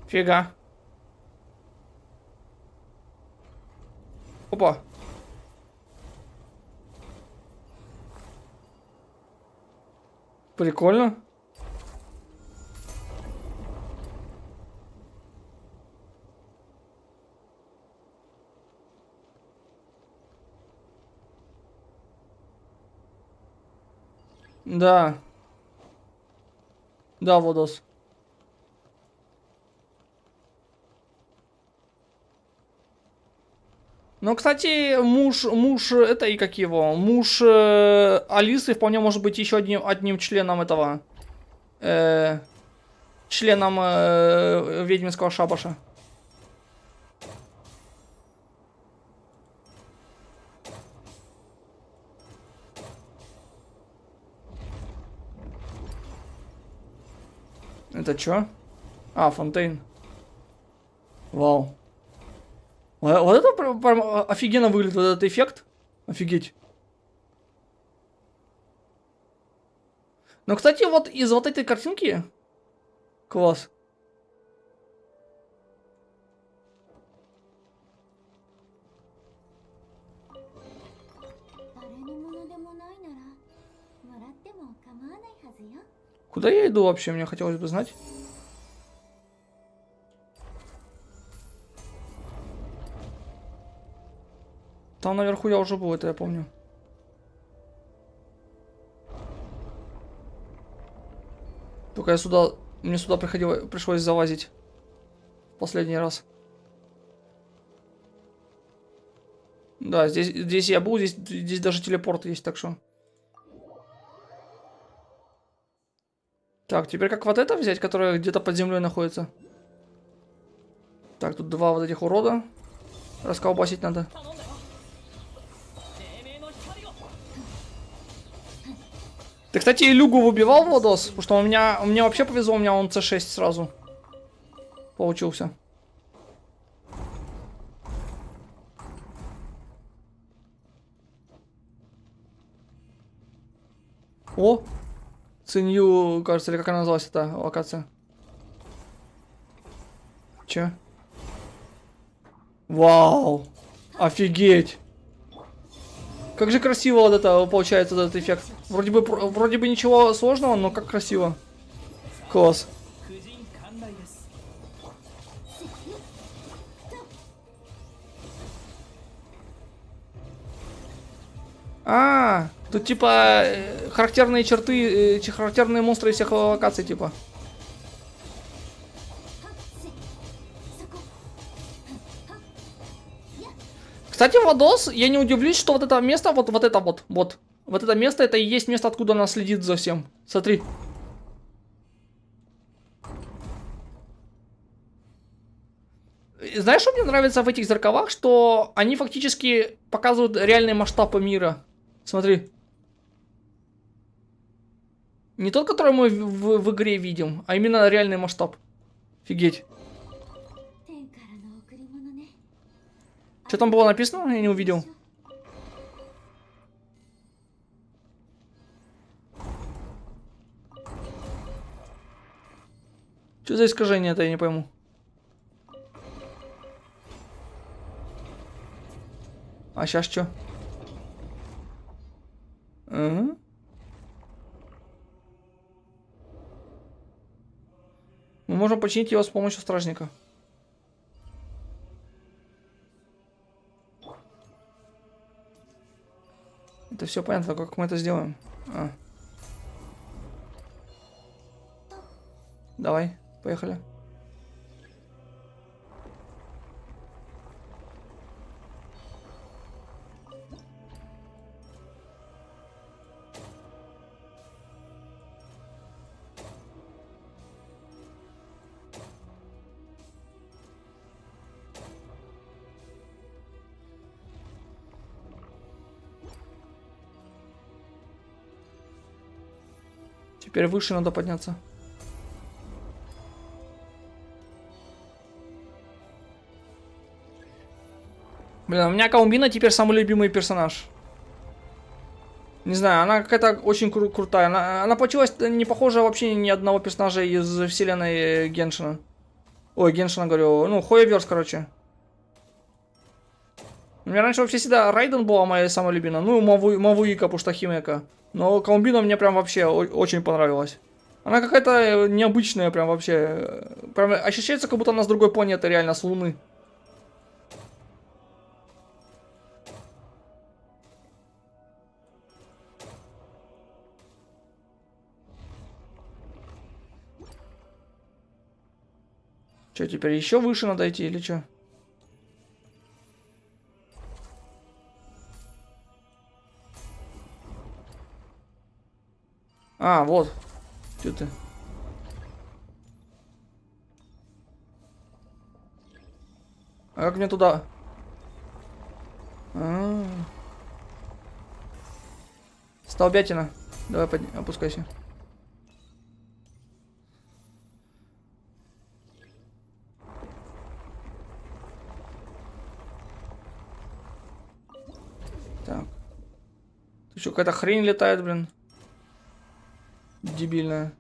Фига. Опа. Прикольно. Да. Да, Владос. Ну, кстати, муж этой, как его, муж Алисы вполне может быть еще одним членом этого, э, членом ведьминского шабаша. Это чё? А, Фонтейн. Вау. Вот это прям офигенно выглядит, вот этот эффект. Офигеть. Ну, кстати, вот из вот этой картинки... Класс. Куда я иду вообще, мне хотелось бы знать. Там наверху я уже был, это я помню. Только я сюда... Мне сюда пришлось залазить. Последний раз. Да, здесь я был, здесь даже телепорт есть, так что... Так, теперь как вот это взять, которое где-то под землей находится? Так, тут два вот этих урода. Расколбасить надо. Ты, кстати, Илюгу выбивал, Владос? Потому что мне вообще повезло, у меня он С6 сразу получился. О! Цинью, кажется, или как она называлась, эта локация? Че? Вау! Офигеть! Как же красиво вот это получается, этот эффект. Вроде бы ничего сложного, но как красиво. Класс. Тут типа характерные черты, характерные монстры из всех локаций, типа. Кстати, Владос, я не удивлюсь, что вот это место, вот это место, это и есть место, откуда она следит за всем. Смотри. Знаешь, что мне нравится в этих зеркалах? Что они фактически показывают реальные масштабы мира. Смотри. Не тот, который мы в игре видим, а именно реальный масштаб. Офигеть. Что там было написано? Я не увидел. Что за искажение это, я не пойму. А сейчас что? Мы можем починить его с помощью стражника. Это все понятно, как мы это сделаем. Давай, поехали. Теперь выше надо подняться. Блин, у меня Колумбина теперь самый любимый персонаж. Не знаю, она какая-то очень крутая. Она получилась не похожа вообще ни одного персонажа из вселенной Геншина. Ой, Геншина говорю. Ну, Хояверс, короче. У меня раньше вообще всегда Райден была моя самая любимая. Ну, Мавуика, потому что Химека. Но Колумбина мне прям вообще очень понравилась. Она какая-то необычная прям вообще. Прям ощущается, как будто она с другой планеты, реально, с Луны. Что, теперь еще выше надо идти или что? А, вот. Что ты? А как мне туда? Столбятина. Давай опускайся. Так. Ты что, какая-то хрень летает, блин? Дебильная.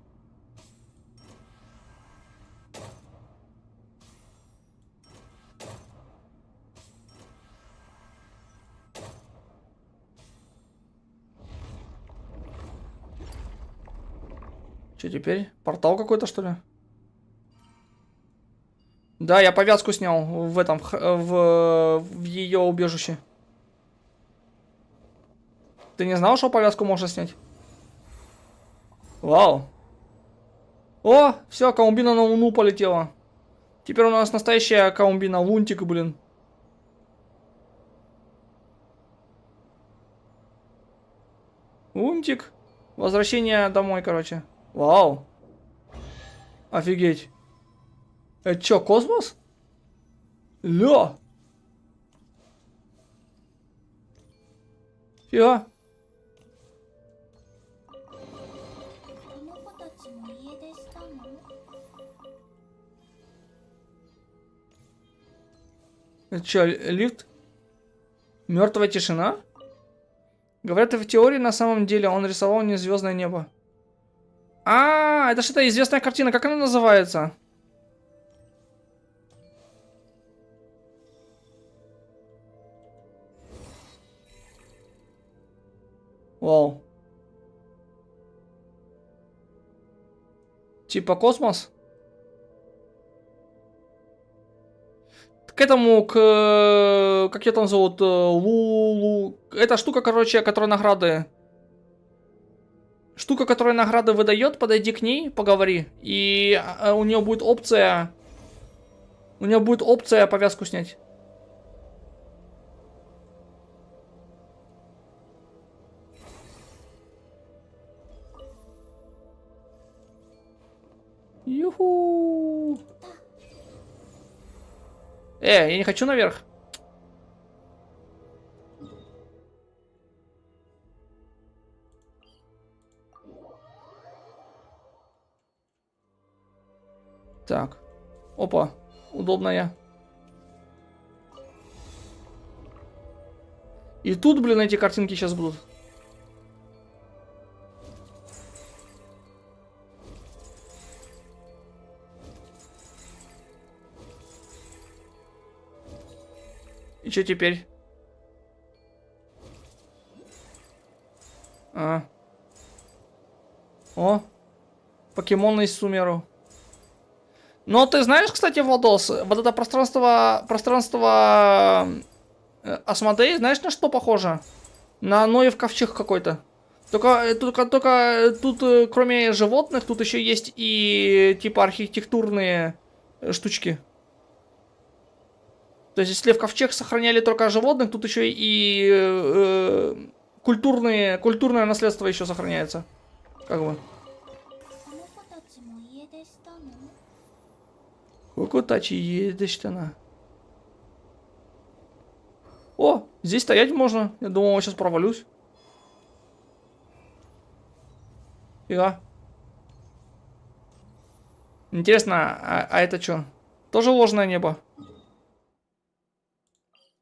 Что теперь? Портал какой-то, что ли? Да, я повязку снял в этом, в ее убежище. Ты не знал, что повязку можно снять? Вау. О, все, Каумбина на Луну полетела. Теперь у нас настоящая Каумбина, Лунтик, блин. Лунтик. Возвращение домой, короче. Вау. Офигеть. Это чё, космос? Ля. Фига. Это чё, лифт? Мертвая тишина? Говорят, в теории на самом деле он рисовал не звездное небо. А, это что-то известная картина. Как она называется? Вау. Типа космос? К этому, как ее там зовут? Лулу. Эта штука, короче, которая награды. Штука, которая награды выдает, подойди к ней, поговори. И у нее будет опция. У нее будет опция повязку снять. Юху. Я не хочу наверх. Так. Опа. Удобная. И тут, блин, эти картинки сейчас будут. И что теперь? О. Покемоны из Сумеру. Но ты знаешь, кстати, Владос, вот это пространство Асмодей, знаешь, на что похоже? На Ноев ковчег какой-то. Только тут, кроме животных, тут еще есть и типа архитектурные штучки. То есть, если в ковчег сохраняли только животных, тут еще и культурное наследство еще сохраняется. Как бы. Кокотачи едешь она. О, здесь стоять можно. Я думал, я сейчас провалюсь. Фига. Интересно, а это что? Тоже ложное небо?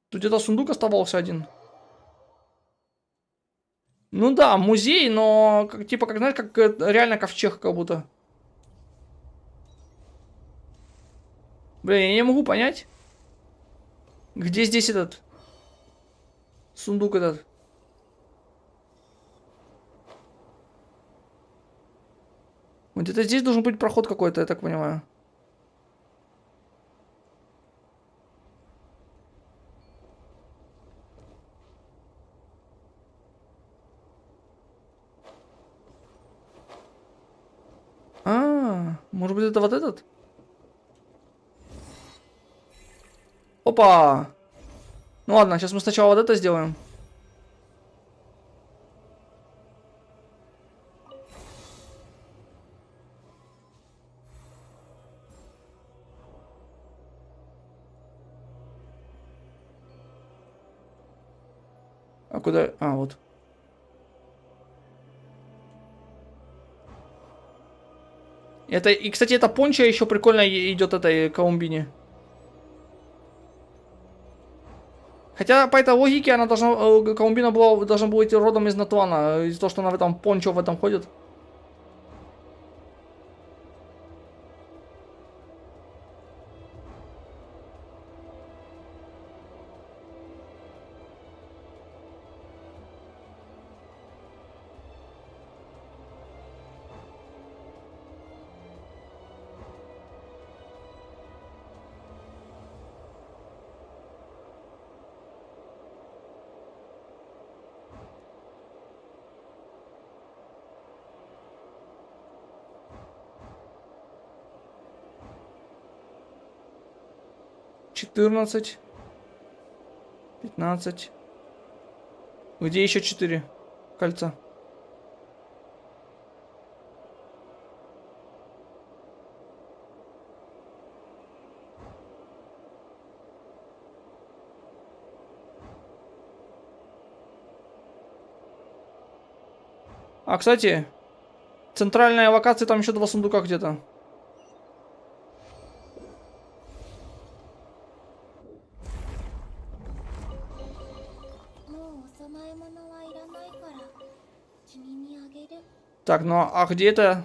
Тут где-то сундук оставался один. Ну да, музей, но типа, как знаешь, как реально ковчег как будто. Блин, я не могу понять. Где здесь этот сундук этот? Вот где-то здесь должен быть проход какой-то, я так понимаю. Может быть, это вот этот? Опа! Ну ладно, сейчас мы сначала вот это сделаем. А куда? А, вот. Это, и, кстати, эта понча еще прикольно идет этой Колумбине. Хотя по этой логике она должна, Колумбина должна была идти родом из Натлана, из-за того, что она в этом пончо в этом ходит. «14, 15. Где еще 4 кольца? А, кстати, центральная локация, там еще 2 сундука где-то. Так, ну а где это?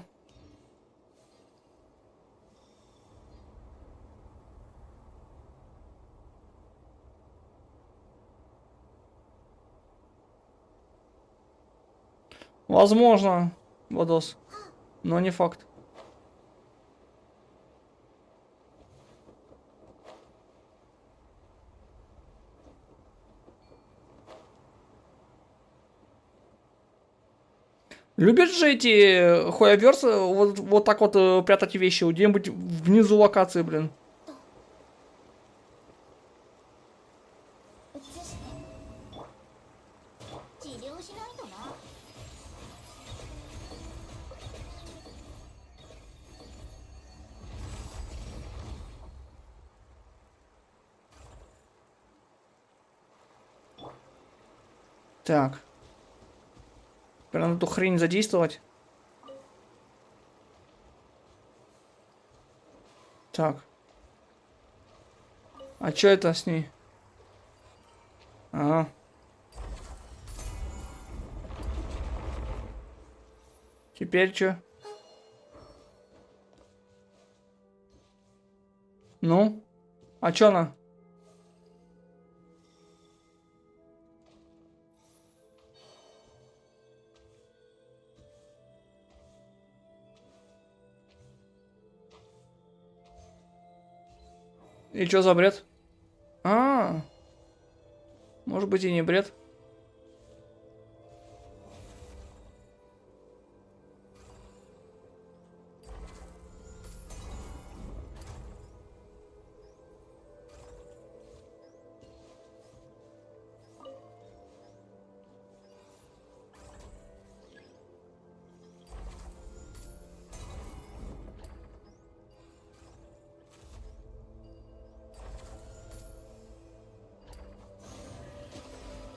Возможно, Владос, но не факт. Любят же эти хуяверсы вот так вот прятать вещи где-нибудь внизу локации, блин. Так. Теперь надо эту хрень задействовать. Так. А что это с ней? Ага. Теперь что? Ну? А чё она? И чё за бред? А, может быть и не бред.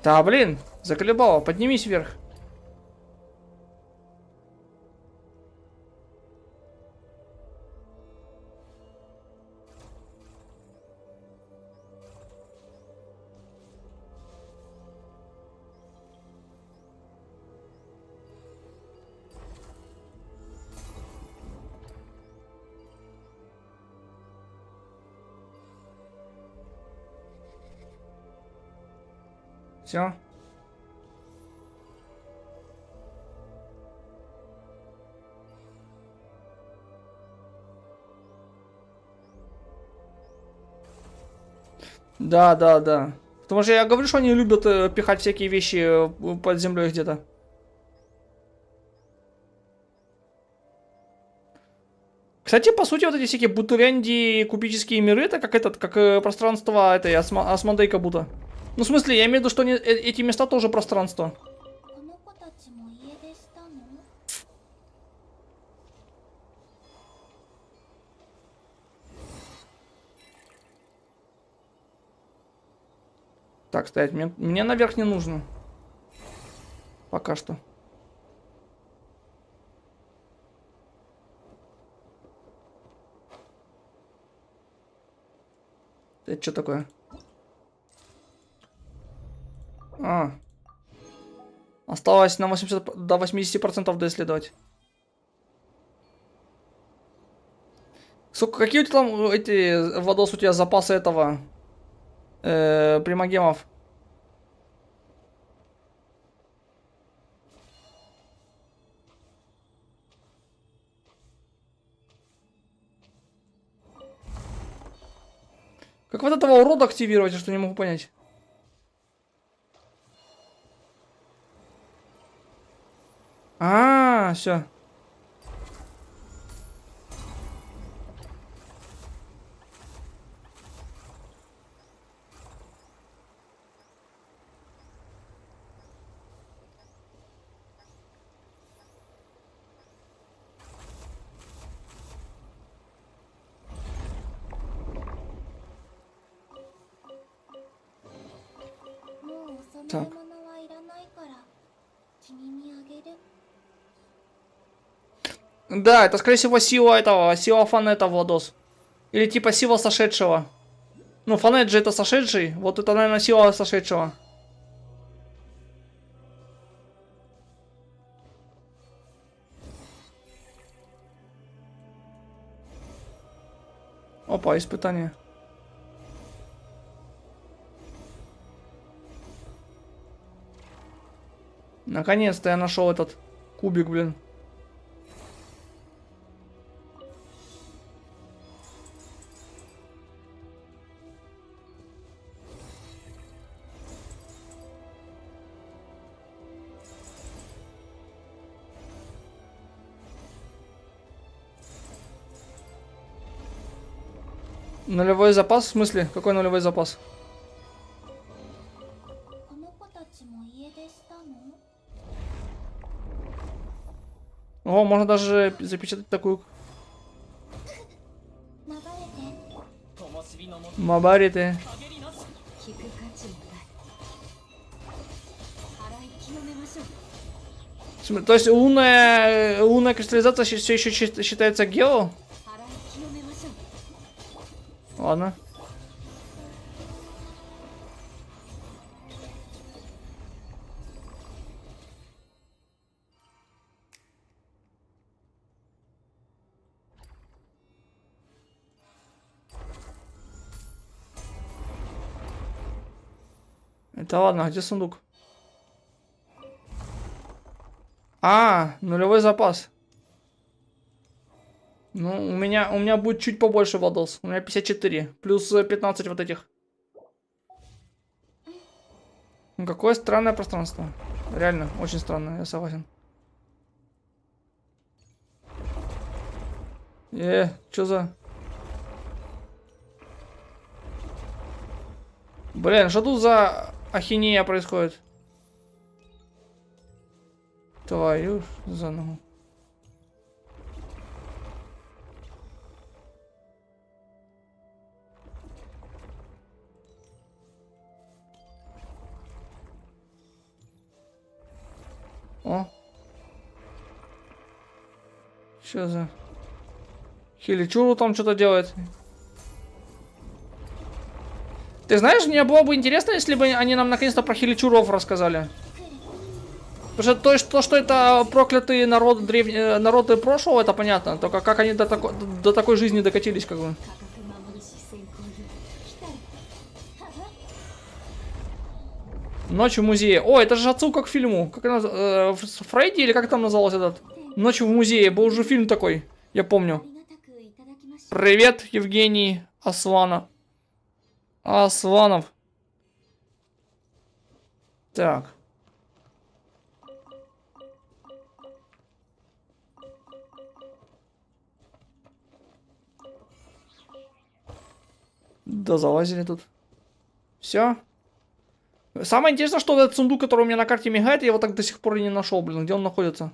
Да, блин, заколебало, поднимись вверх. Все. Да, да, да. Потому что я говорю, что они любят пихать всякие вещи под землей где-то. Кстати, по сути, вот эти всякие бутурянди кубические миры, это как пространство этой Асмодей как будто. Ну, в смысле, я имею в виду, что эти места тоже пространство. Так, стоять, мне наверх не нужно. Пока что. Это что такое? А. Осталось на 80, до 80% доисследовать. Сколько, какие у тебя там эти, Владос, у тебя запасы этого примагемов? Как вот этого урода активировать, я что не могу понять. А, все. Так. Да, это, скорее всего, сила этого, сила Фанета, Владос. Или типа сила сошедшего. Ну, Фанет же это сошедший, вот это, наверное, сила сошедшего. Опа, испытание. Наконец-то я нашел этот кубик, блин. Нулевой запас? В смысле? Какой нулевой запас? О, можно даже запечатать такую. Мабариты. То есть лунная кристаллизация все еще считается гео? Ладно. Это ладно, где сундук? А, нулевой запас. Ну, у меня будет чуть побольше водос. У меня 54. Плюс 15 вот этих. Ну, какое странное пространство. Реально, очень странное, я согласен. Чё за... Блин, что тут за ахинея происходит? Твою за ногу. О. Что за... Хиличуру там что-то делает. Ты знаешь, мне было бы интересно, если бы они нам наконец-то про Хиличуров рассказали. Потому что то, что это проклятые народы прошлого, это понятно. Только как они до такой жизни докатились, как бы. Ночь в музее. О, это же отсылка к фильму. Как она, Фредди или как там назывался этот? Ночь в музее. Был уже фильм такой. Я помню. Привет, Евгений Асланов. Асланов. Так. Да, залазили тут. Все. Самое интересное, что этот сундук, который у меня на карте мигает, я его так до сих пор и не нашел, блин. Где он находится?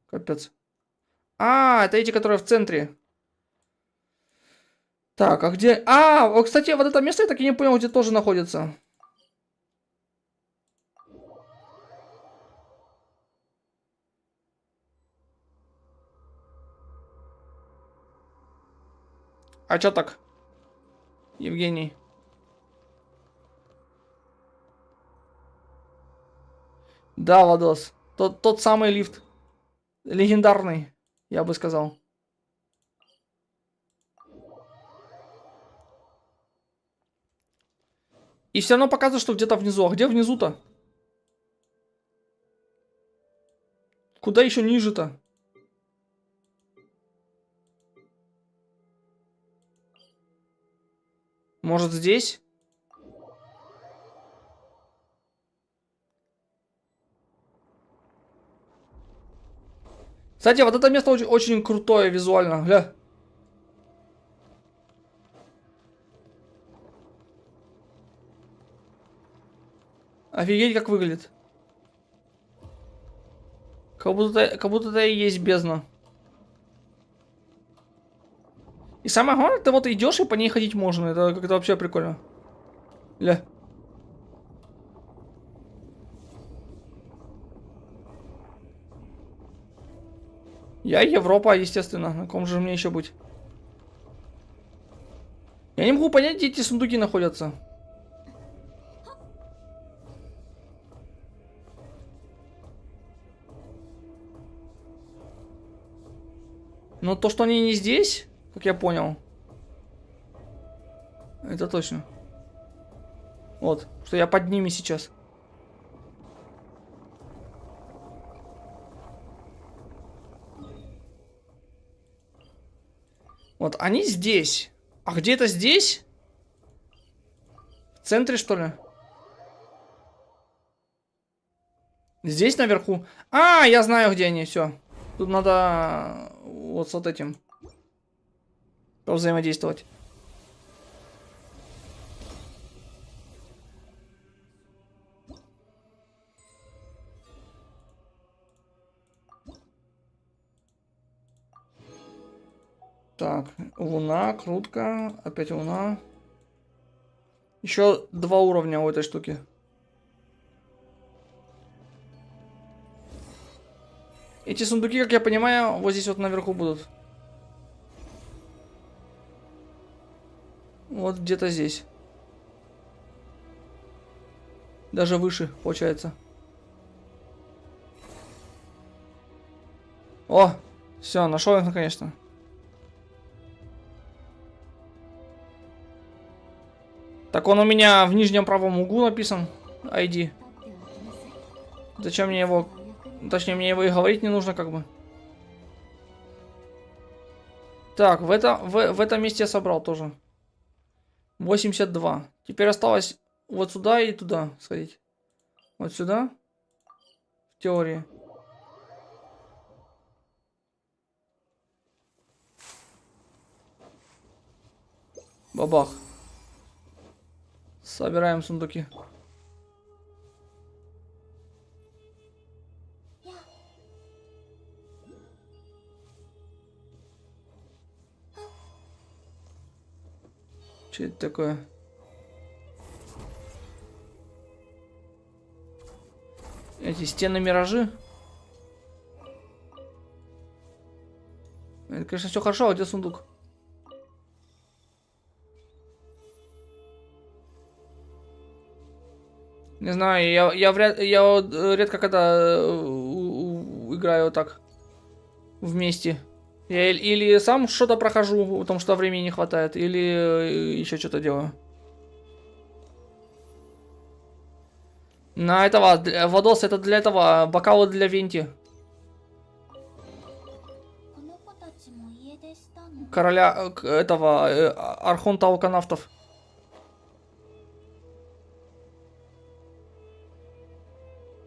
Капец. А, это эти, которые в центре. Так, а где... А, вот, кстати, вот это место я так и не понял, где тоже находится. А чё так? Евгений. Да, Владос. Тот самый лифт. Легендарный, я бы сказал. И все равно показывает, что где-то внизу. А где внизу-то? Куда еще ниже-то? Может, здесь? Кстати, вот это место очень, очень крутое визуально. Гля. Офигеть, как выглядит. Как будто это и есть бездна. И самое главное, ты вот идешь и по ней ходить можно. Это как-то вообще прикольно. Ля. Я Европа, естественно. На ком же мне еще быть? Я не могу понять, где эти сундуки находятся. Но то, что они не здесь, как я понял. Это точно. Вот, что я под ними сейчас. Вот, они здесь. А где это здесь? В центре, что ли? Здесь наверху. А, я знаю, где они, все. Тут надо вот с вот этим взаимодействовать. Так, луна, крутка, опять луна. Еще 2 уровня у этой штуки. Эти сундуки, как я понимаю, вот здесь вот наверху будут. Вот где-то здесь. Даже выше, получается. О, все, нашел их наконец-то. Так, он у меня в нижнем правом углу написан. ID. Зачем мне его... Точнее, мне его и говорить не нужно, как бы. Так, в этом месте я собрал тоже. 82. Теперь осталось вот сюда и туда сходить. Вот сюда. В теории. Бабах. Собираем сундуки. Что это такое? Эти стены миражи. Это, конечно, все хорошо, а где сундук? Не знаю, я вот редко когда играю вот так вместе. Я или сам что-то прохожу, потому что времени не хватает, или еще что-то делаю. На этого, Владос, это для этого, бокалы для Венти. Короля, этого, архонта алканавтов.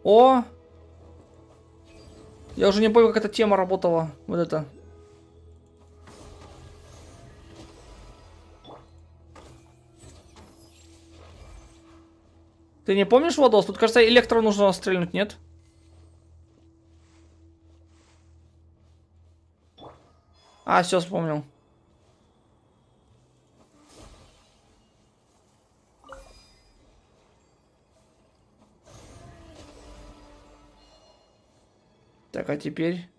О! Я уже не помню, как эта тема работала. Вот это. Ты не помнишь, Владос? Тут, кажется, электро нужно стрельнуть, нет? А, все, вспомнил. Так, а теперь...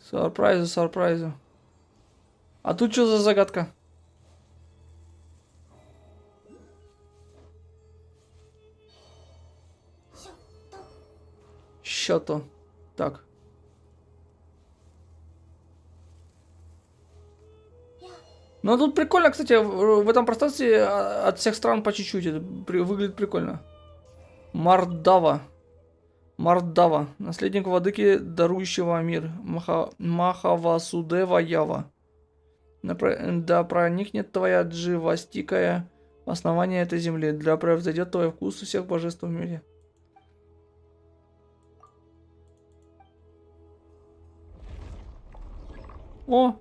Сюрпризы, сюрпризы. А тут что за загадка? Счету. Так. Ну тут прикольно, кстати, в этом пространстве от всех стран по чуть-чуть. Это выглядит прикольно. Мордава. Мордава. Наследник владыки, дарующего мир. Махавасудева Ява. Да проникнет твоя дживастикая в основание этой земли. Да превзойдет твой вкус у всех божеств в мире. О!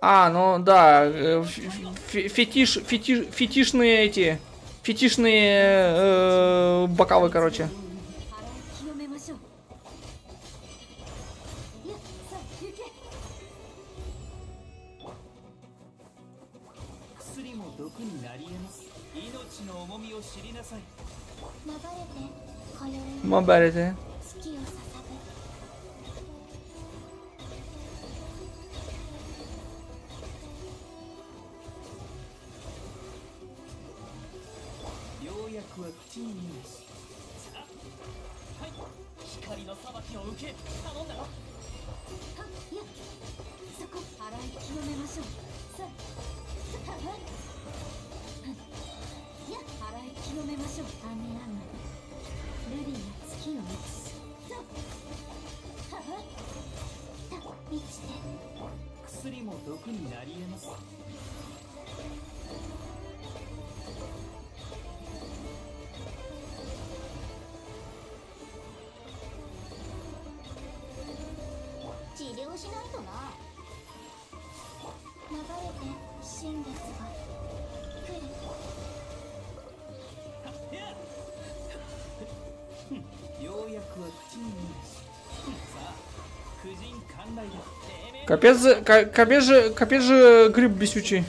А, ну да, фетишные эти, фетишные бокалы, короче. Мабарите. Капец же гриб бесючий.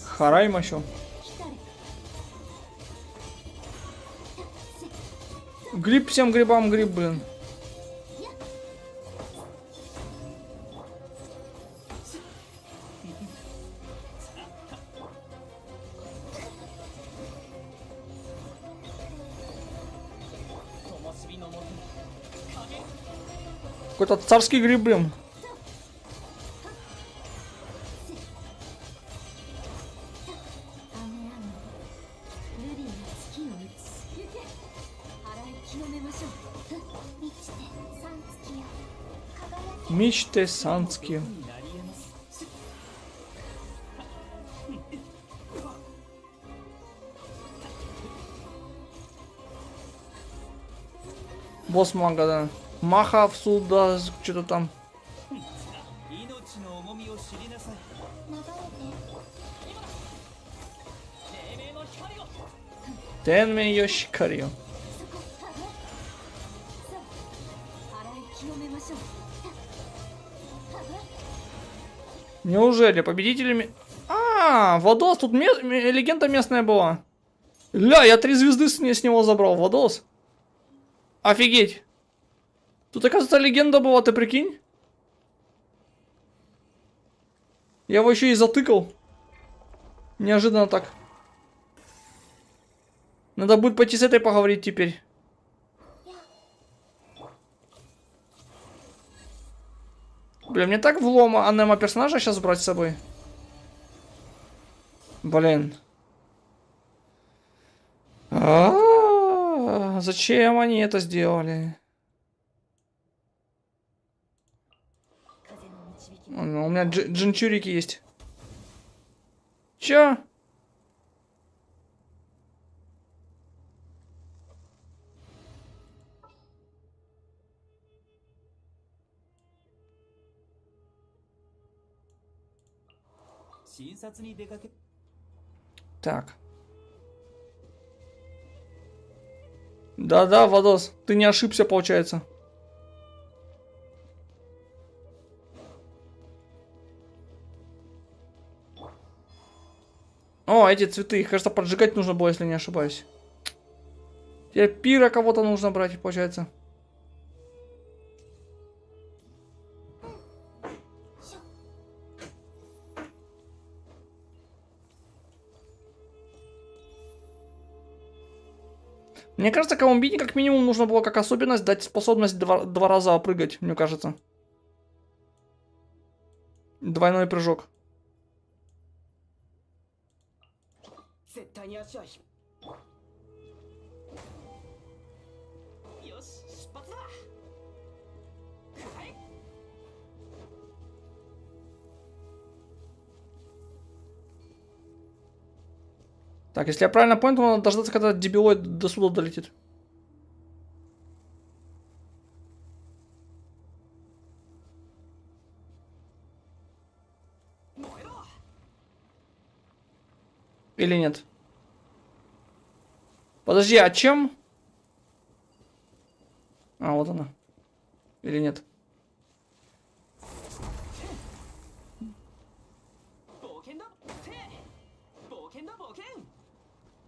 Харай мощу. Гриб всем грибам гриб, блин. Какой-то царский гриб, блин. Мечты санские. Босс мага, да. Маха в суда, что-то там. Тенме Йошикарио. Неужели победителями... А, Владос, тут легенда местная была. Ля, я 3 звезды с него забрал, Владос. Офигеть. Тут, оказывается, легенда была, ты прикинь? Я его еще и затыкал. Неожиданно так. Надо будет пойти с этой поговорить теперь. Блин, мне так влом анема персонажа сейчас брать с собой. Блин. Зачем они это сделали? У меня джинчурики есть. Чё? Так. Да-да, Владос, ты не ошибся, получается. О, эти цветы, их, кажется, поджигать нужно было, если не ошибаюсь. Теперь пира кого-то нужно брать, получается. Мне кажется, Колумбине как минимум нужно было как особенность дать способность два раза прыгать, мне кажется. Двойной прыжок. Так, если я правильно понял, то надо дождаться, когда дебилоид до сюда долетит. Или нет? Подожди, а чем? А, вот она. Или нет?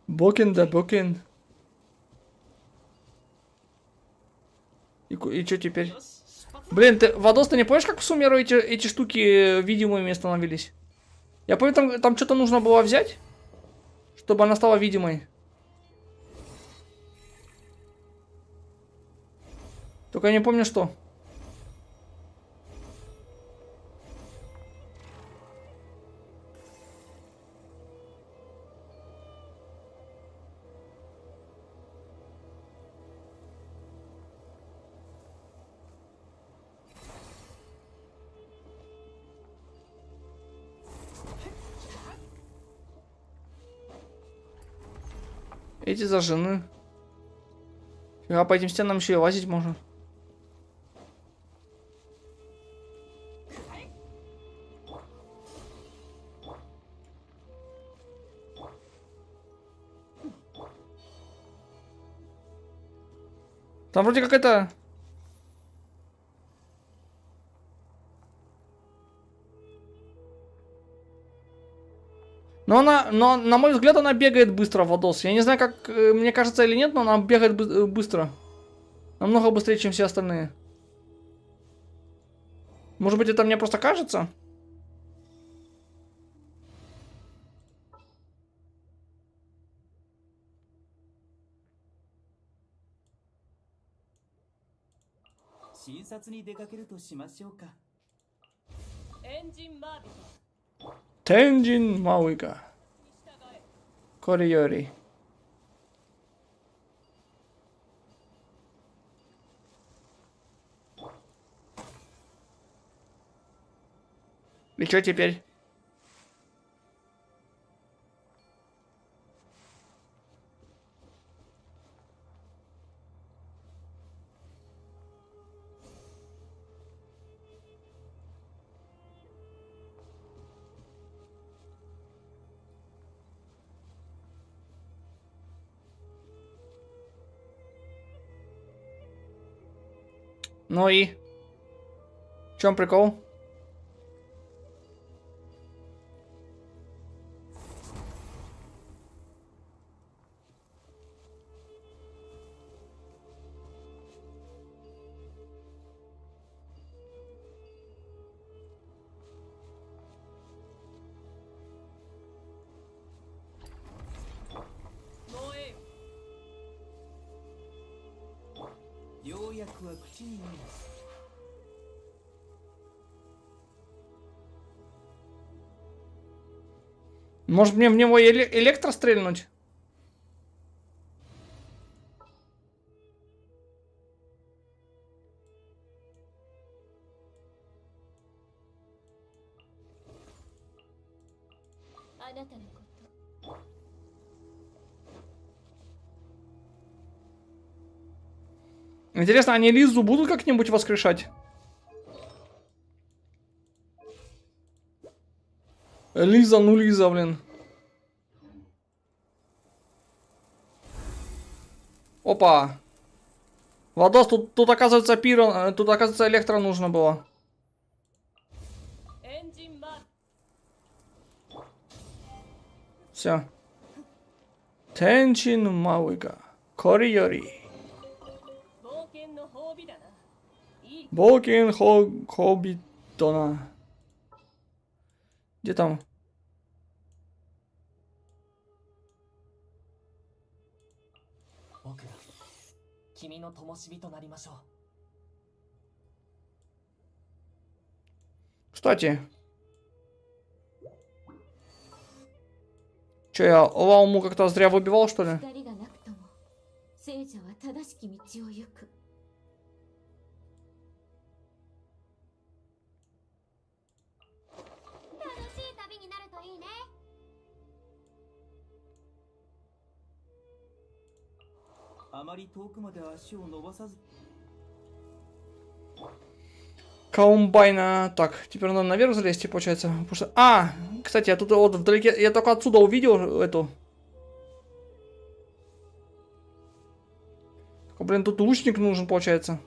Бокен да бокен. И что теперь? Блин, Вадос, ты не помнишь, как в Сумеру эти штуки видимыми становились? Я помню, там что-то нужно было взять, чтобы она стала видимой. Только я не помню, что. Эти зажжены. А по этим стенам еще и лазить можно. Там вроде как это... Но на мой взгляд, она бегает быстро, Владос. Я не знаю, как мне кажется или нет, но она бегает быстро. Намного быстрее, чем все остальные. Может быть, это мне просто кажется? Тенджин Мауика. Кориори. И что теперь? Ну и? В чем прикол? Может мне в него электро стрельнуть? Интересно, они Лизу будут как-нибудь воскрешать? Лиза, ну Лиза, блин. Опа. Владос, тут оказывается пиро, тут оказывается электро нужно было. Все. Тенчин Мауига. Кориори. Бокен Хоббитона. Где там? Кстати. Че, я Лауму как-то зря выбивал, что ли? Комбайна. Так, теперь надо наверх залезть, получается. Потому что... А, кстати, я тут вот вдалеке... Я только отсюда увидел эту... Так, блин, тут лучник нужен, получается.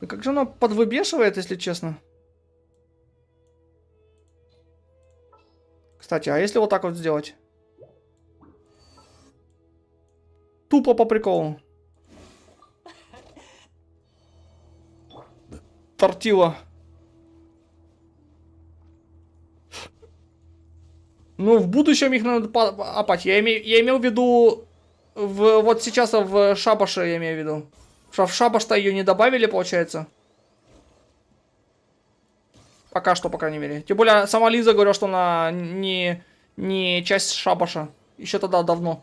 Да как же оно подвыбешивает, если честно. Кстати, а если вот так вот сделать? Тупо по приколу. Тортила. Ну, в будущем их надо апать. Я имел в виду... вот сейчас в шабаше я имею в виду. Что в шабаш-то ее не добавили, получается. Пока что, по крайней мере. Тем более, сама Лиза говорила, что она не часть шабаша. Еще тогда давно.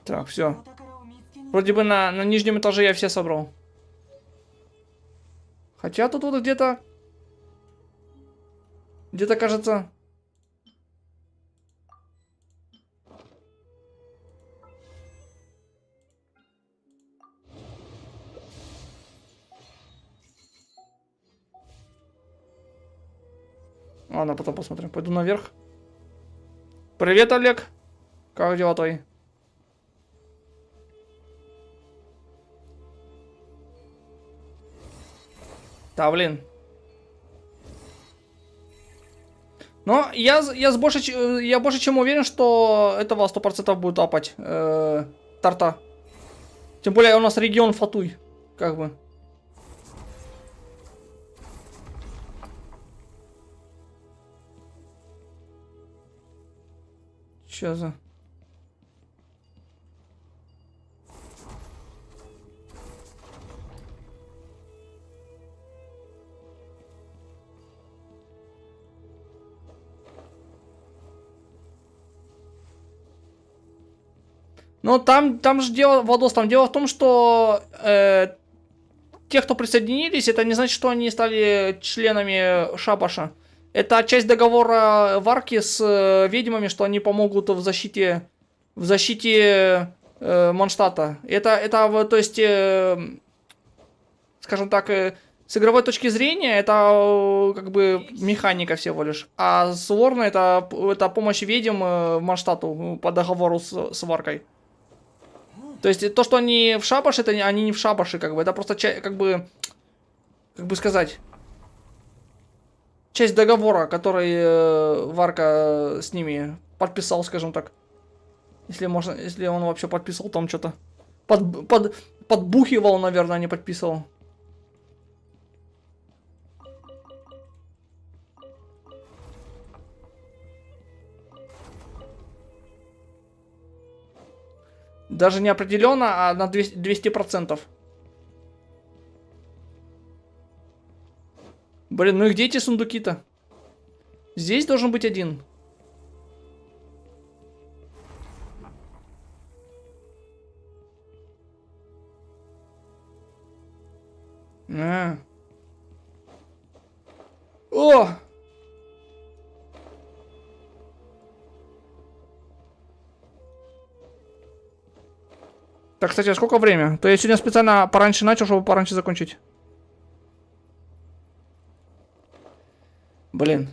Так, все. Вроде бы на нижнем этаже я все собрал. Хотя тут вот где-то... Где-то, кажется... Ладно, потом посмотрим. Пойду наверх. Привет, Олег. Как дела твои? Да, блин. Но я больше чем уверен, что этого 100% будет апать. Тарта. Тем более у нас регион Фатуй. Как бы. Че за... Ну, там же дело, Владос, там дело в том, что те, кто присоединились, это не значит, что они стали членами Шабаша. Это часть договора Варки с ведьмами, что они помогут в защите Монштата. Это то есть, скажем так, с игровой точки зрения, это как бы механика всего лишь. А с Лорна это помощь ведьм Монштату по договору с Варкой. То есть то, что они в шабаше, это они не в шабаше, как бы. Это просто как бы сказать, часть договора, который Варка с ними подписал, скажем так. Если можно, если он вообще подписал, там что-то подбухивал, наверное, не подписывал. Даже не определенно, а на 200%. Блин, ну и где эти сундуки-то? Здесь должен быть один. А. О! Так, кстати, а сколько время? То я сегодня специально пораньше начал, чтобы пораньше закончить. Блин.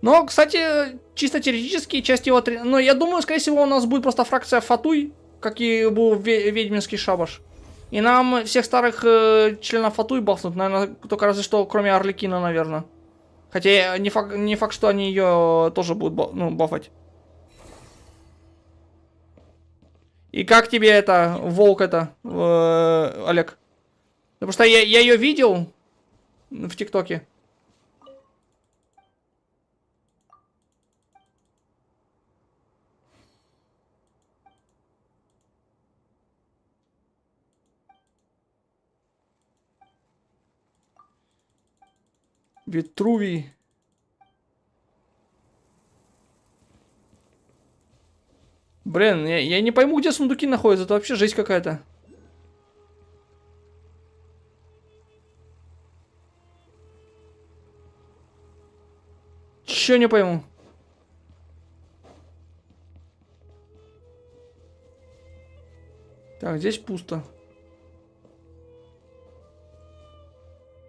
Но, кстати, чисто теоретически, часть его... Ну, я думаю, скорее всего, у нас будет просто фракция Фатуй, как и был ведьминский шабаш. И нам всех старых членов Фатуй бафнут, наверное, только разве что, кроме Орликина, наверное. Хотя не факт, что они ее тоже будут бафать. И как тебе это, волк это, Олег? Потому что я ее видел в ТикТоке. Витрувий. Блин, я не пойму, где сундуки находятся. Это вообще жесть какая-то. Чё не пойму? Так, здесь пусто.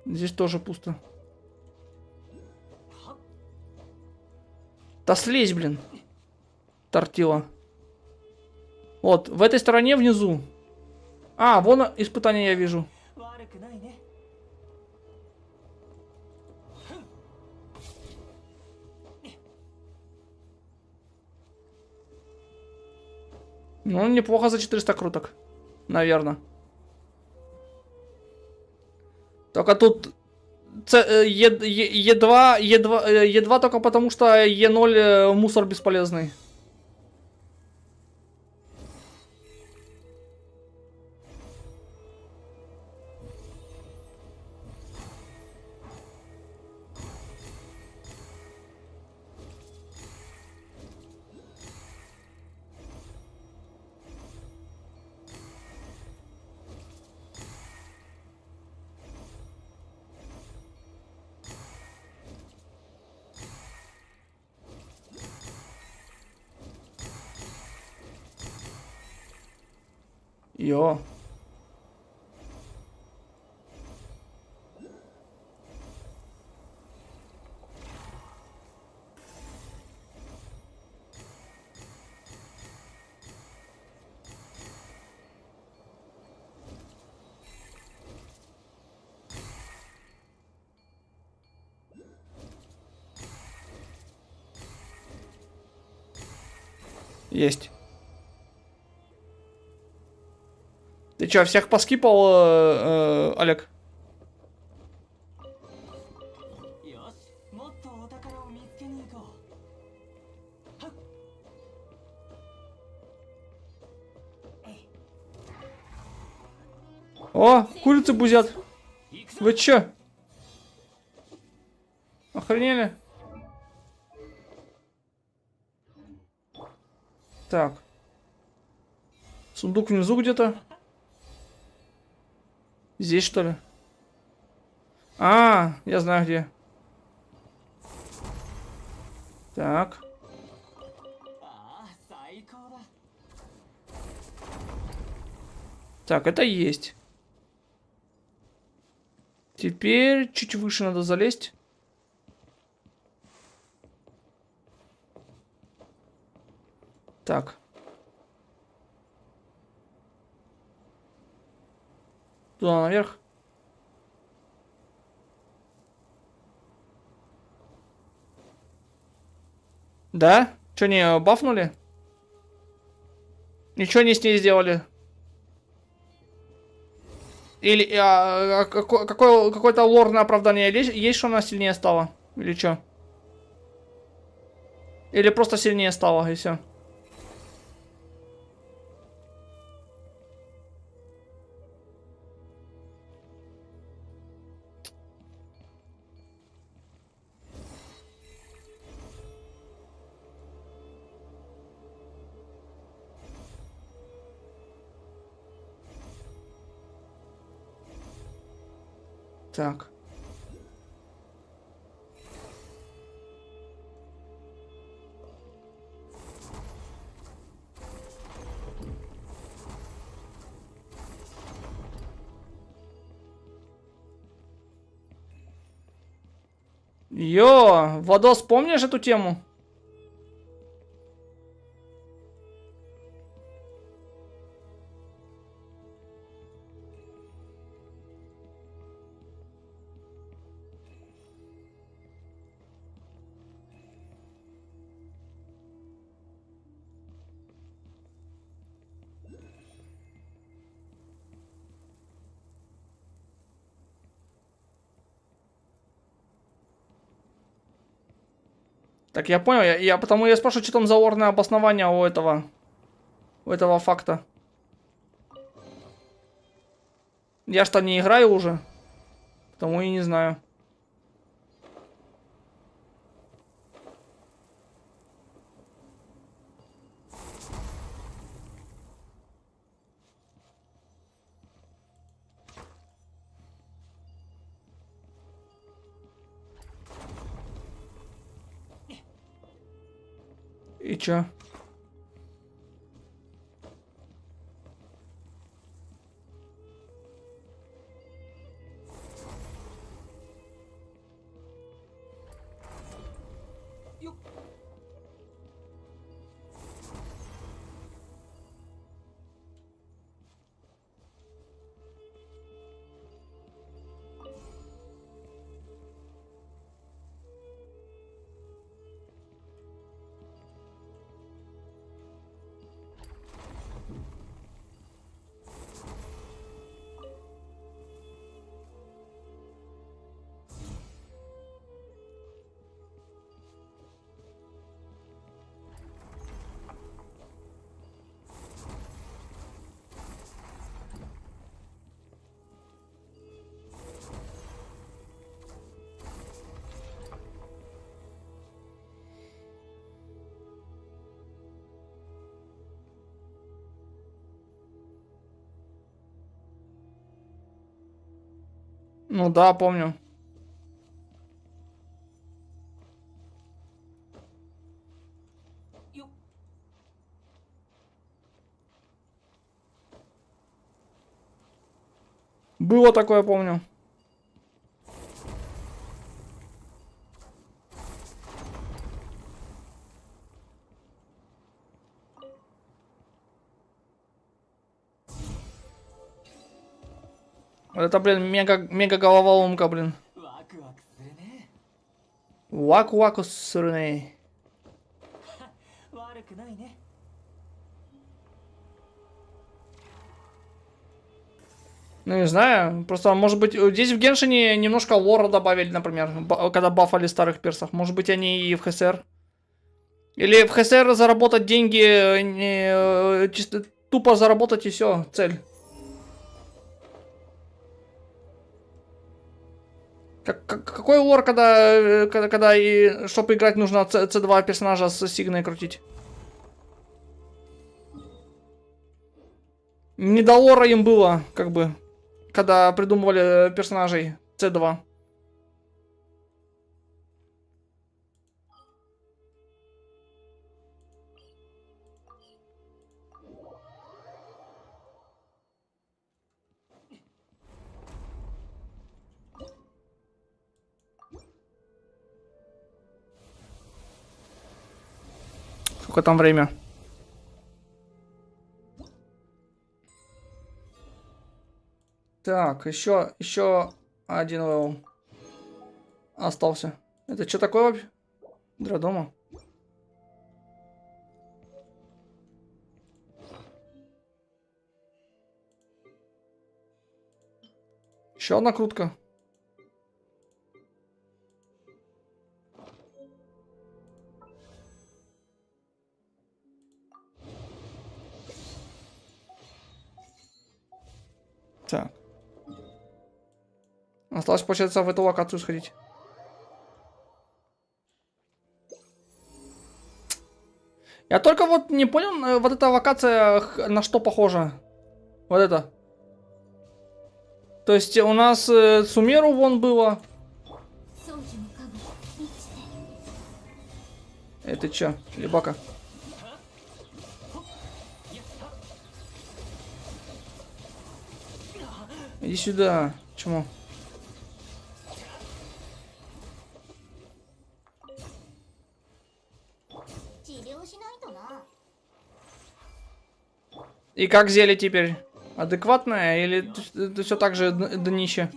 Здесь тоже пусто. Да слезь, блин. Тортила. Вот, в этой стороне внизу. А, вон испытание я вижу. Ну, неплохо за 400 круток. Наверное. Только тут Е2 только потому, что Е0 мусор бесполезный. Йо. Есть. Ты чё, всех поскипал, Олег? О, курицы бузят. Вы чё? Охренели? Так. Сундук внизу где-то. Здесь, что ли? А, я знаю где. Так. Так, это есть. Теперь чуть выше надо залезть. Так. Туда наверх. Да? Что, не бафнули? Ничего не с ней сделали? Или какое-то лорное оправдание есть, что она сильнее стала? Или что? Или просто сильнее стала, и все. Так. Йо, Владос, помнишь эту тему? Так, я понял, потому я спрашиваю, что там за орное обоснование у этого факта. Я что, не играю уже, потому и не знаю. И чё? Ну да, помню. Было такое, помню. Вот это, блин, мега головоломка, блин. Ваку-ваку сырный. Ну, не знаю. Просто, может быть, здесь в Геншине немножко лора добавили, например, когда бафали старых персов. Может быть, они и в ХСР. Или в ХСР заработать деньги, чисто тупо заработать и все, цель. Какой лор, когда и чтобы играть нужно C2 персонажа с Сигной крутить? Не до лора им было, как бы, когда придумывали персонажей C2. Сколько там время? Так, еще один левел остался. Это что такое вообще? Драдома. Еще одна крутка. Так. Осталось, получается, в эту локацию сходить. Я только вот не понял, вот эта локация на что похожа. Вот это. То есть у нас Сумеру вон было. 宗樹の影満ちて Это чё, Лебака? Иди сюда. Чему? 治療しないとな И как зелье теперь? Адекватное или все так же днище?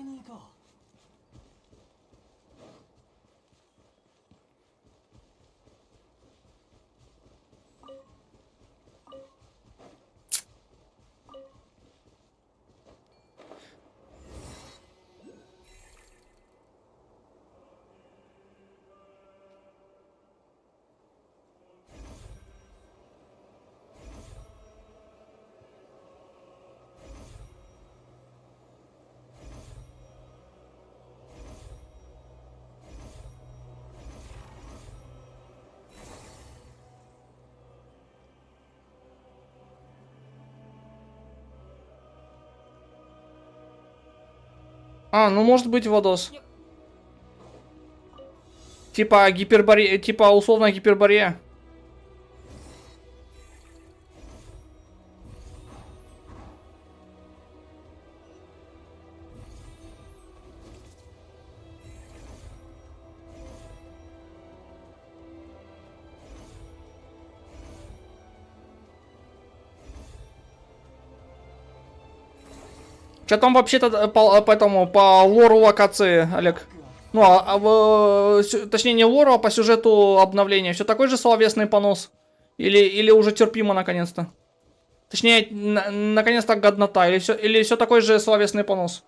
А, ну может быть Водос. Типа гипербория, типа условно гипербория. Что там вообще-то по лору локации, Олег? Ну, точнее не лору, а по сюжету обновления. Все такой же словесный понос? Или уже терпимо наконец-то? Точнее, наконец-то годнота. Или все такой же словесный понос?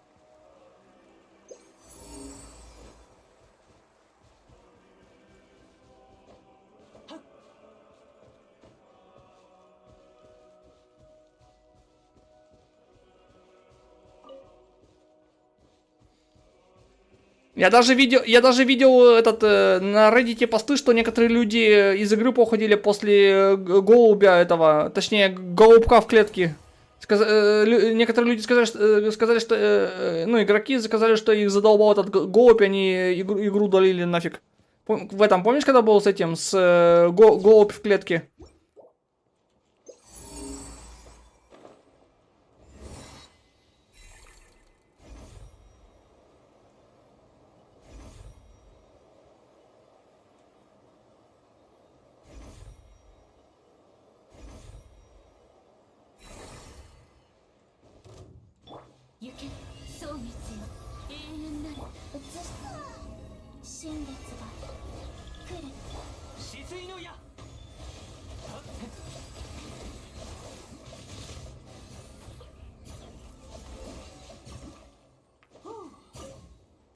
Я даже видел на Reddit посты, что некоторые люди из игры походили после голубя этого, точнее голубка в клетке. Некоторые люди сказали, что ну, игроки сказали, что их задолбал этот голубь, они игру удалили нафиг. В этом, помнишь, когда был с этим, с голубь в клетке?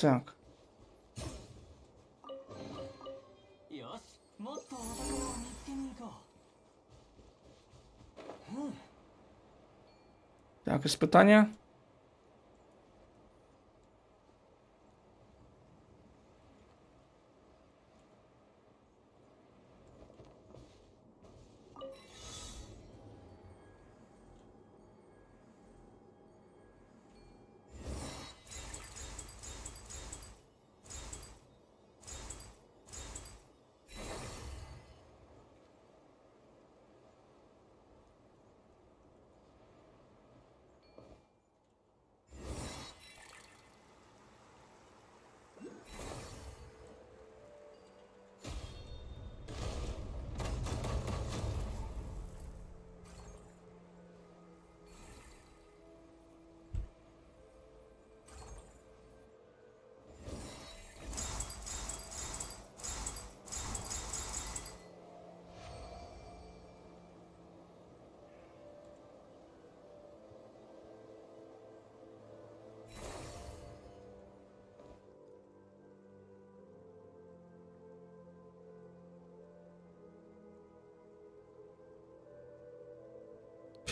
Так. Так, испытания.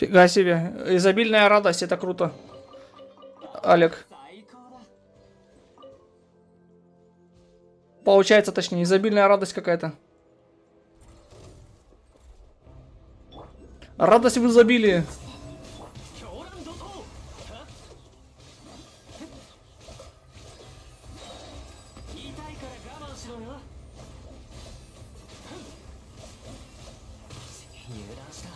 Фига себе. Изобильная радость, это круто. Олег. Получается, точнее, изобильная радость какая-то. Радость в изобилии. した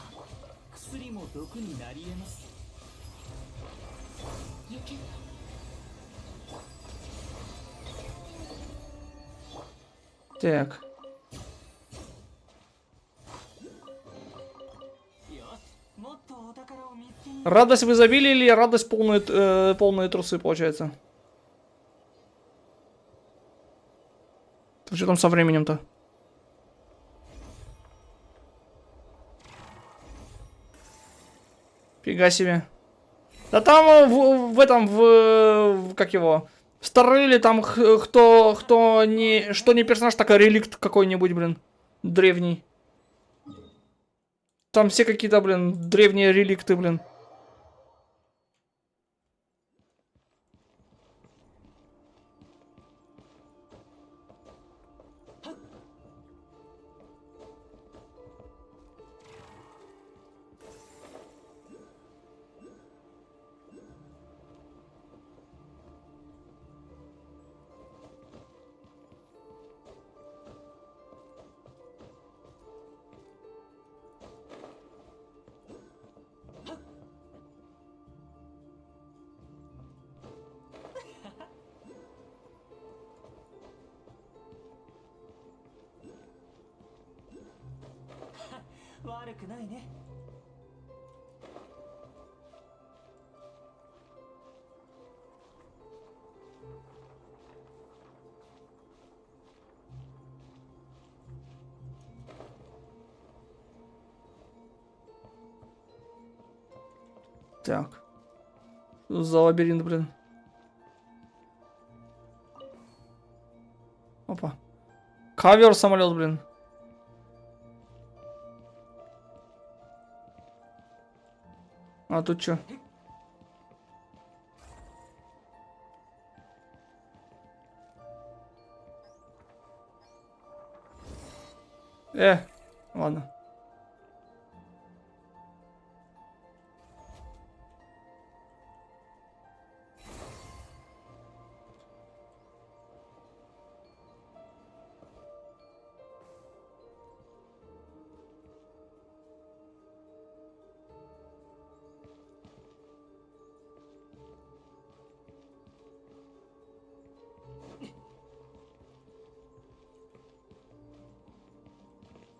薬も毒になり得ます。行け。Так. よし、もっとお宝を見つけに。 Радость в изобилии или радость полные трусы, получается? Что там со временем-то? Фига себе. Да там в этом, как его, в Старреле там кто не, что не персонаж, так и реликт какой-нибудь, блин, древний. Там все какие-то, блин, древние реликты, блин.悪くないね。 Так. Что за лабиринт, блин? Опа. Ковер самолет, блин. А тут что? Ладно.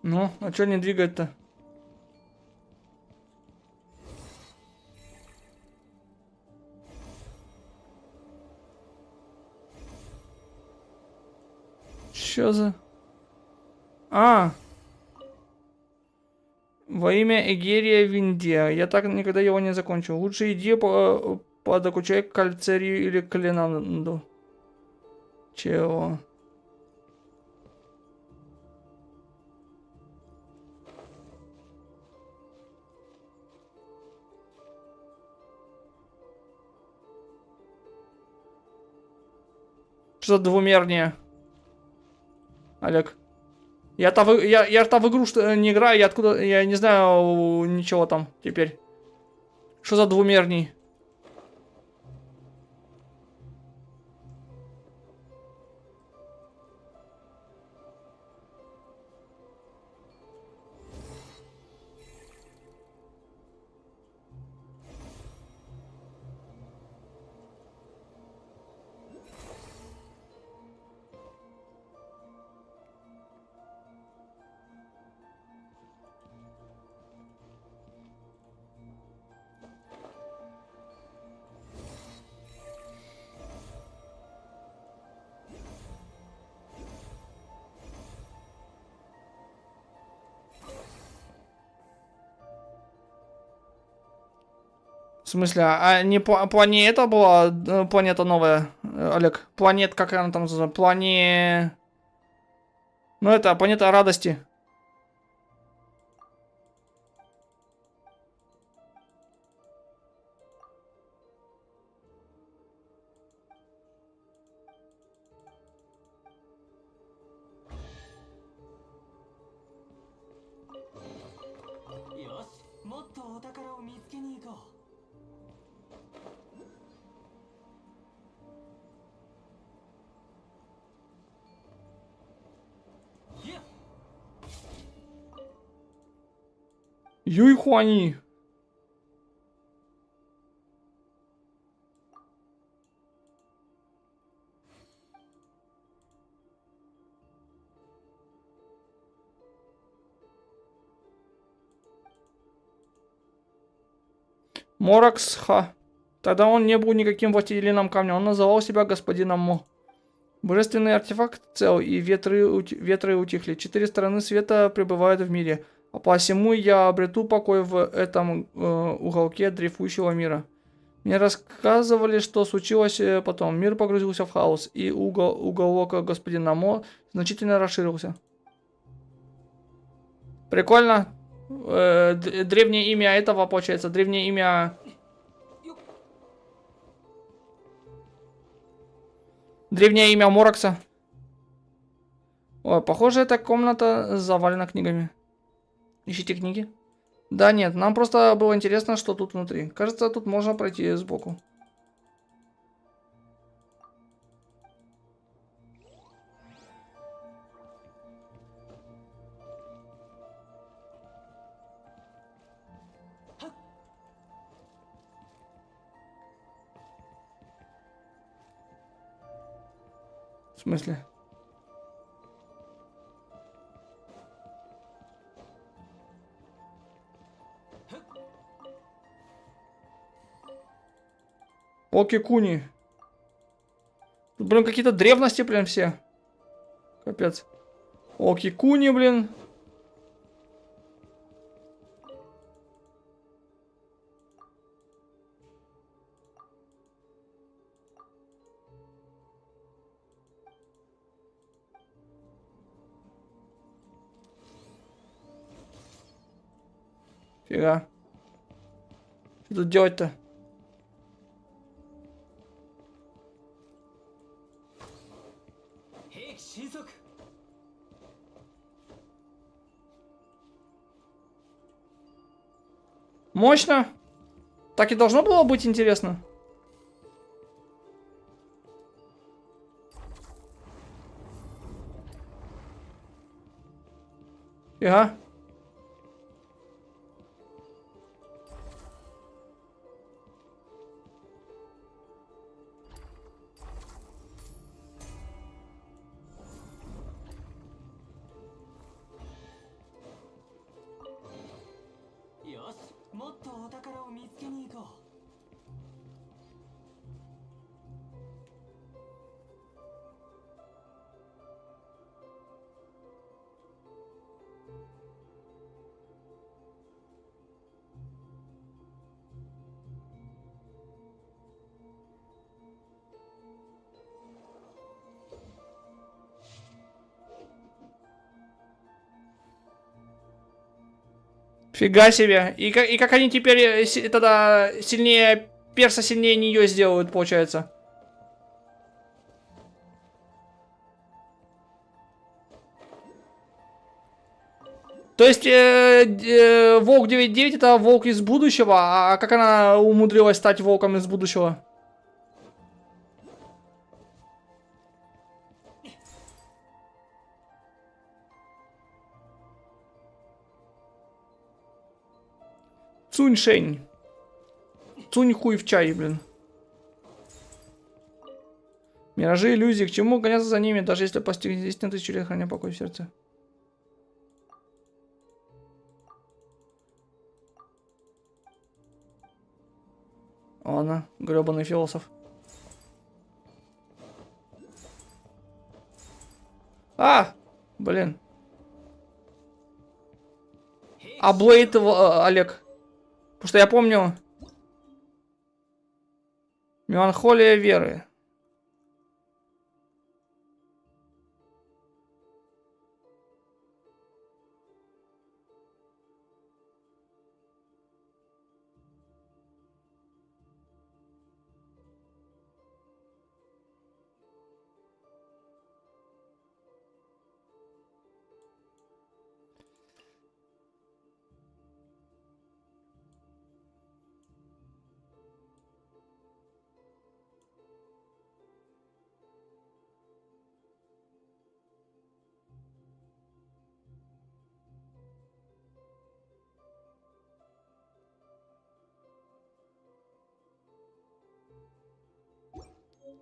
Ну, а что не двигать-то? Чё за... А! Во имя Эгерия Виндия. Я так никогда его не закончил. Лучше иди подокучай к Кальцерию или Калинанду. Чего? Что за двумернее? Олег. Я-то в игру не играю, я откуда... Я не знаю ничего там теперь. Что за двумерний? В смысле, а не планета была, планета новая, Олег? Планета, как она там называется? Ну это, планета радости.よし、もっとお宝を見つけに行こう。いや、Юйхуани. Мораксха. Тогда он не был никаким властелином камня, он называл себя господином Мо. Божественный артефакт цел, и ветры утихли. 4 стороны света пребывают в мире. А посему я обрету покой в этом уголке дрейфующего мира. Мне рассказывали, что случилось потом. Мир погрузился в хаос, и уголок господина Мо значительно расширился. Прикольно. Древнее имя этого, получается, древнее имя... Древнее имя Моракса. Ой, похоже, эта комната завалена книгами. Ищите книги? Да нет, нам просто было интересно, что тут внутри. Кажется, тут можно пройти сбоку. В смысле? Оки-куни. Тут, блин, какие-то древности, блин, все. Капец. Оки-куни, блин. Фига. Что тут делать-то? Мощно. Так и должно было быть интересно. Фига. Фига себе. И как они теперь тогда сильнее... Перса сильнее нее сделают, получается. То есть, Волк 9.9 это волк из будущего, а как она умудрилась стать волком из будущего? Цуньшень. Цунь хуй в чай, блин. Миражи, иллюзии, к чему гоняться за ними, даже если постигнет истину, тысячу лет храня покой в сердце. Ладно, гребаный философ. А! Блин. А Блейд, Олег. Потому что я помню... Меланхолия веры.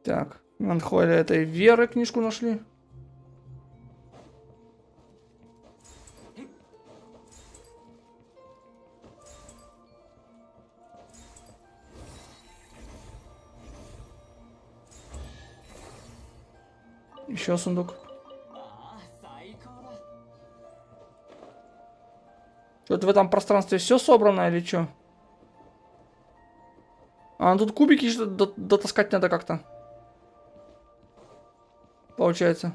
Так, Манхойле этой Веры книжку нашли. Еще сундук. ああ最高だ。 Что-то в этом пространстве все собрано или что? А, ну тут кубики дотаскать надо как-то. Получается.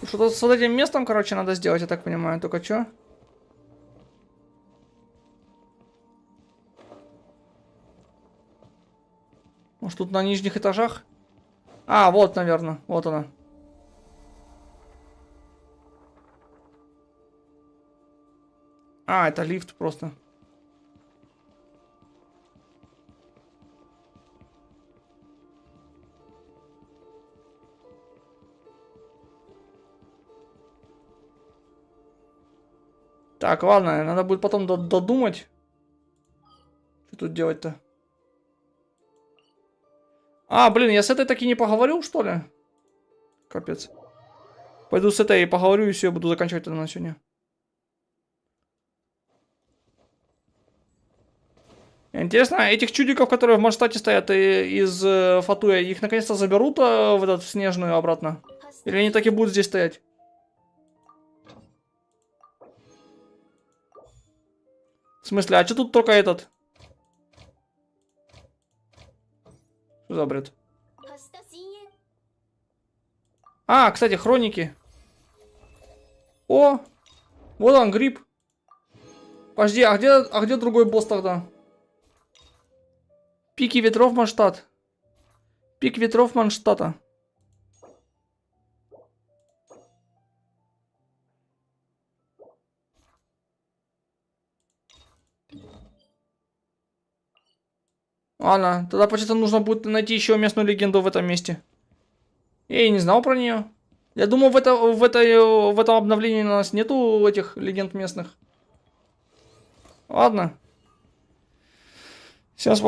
Что-то с вот этим местом, короче, надо сделать, я так понимаю. Только что? Может, тут на нижних этажах? А, вот, наверное. Вот она. А, это лифт просто. Так, ладно, надо будет потом додумать. Что тут делать-то? А, блин, я с этой таки не поговорил, что ли? Капец. Пойду с этой и поговорю, и все, буду заканчивать это на сегодня. Интересно, этих чудиков, которые в Манштате стоят из Фатуя, их наконец-то заберут в этот в снежную обратно? Или они так и будут здесь стоять? В смысле, а что тут только этот? Что за бред? А, кстати, хроники. О, вот он, гриб. Подожди, а где другой босс тогда? Пики ветров Манштат. Пик ветров Манштата. Ладно, тогда почему-то нужно будет найти еще местную легенду в этом месте. Я и не знал про нее. Я думал, в этом обновлении у нас нету этих легенд местных. Ладно. Всем спокойно.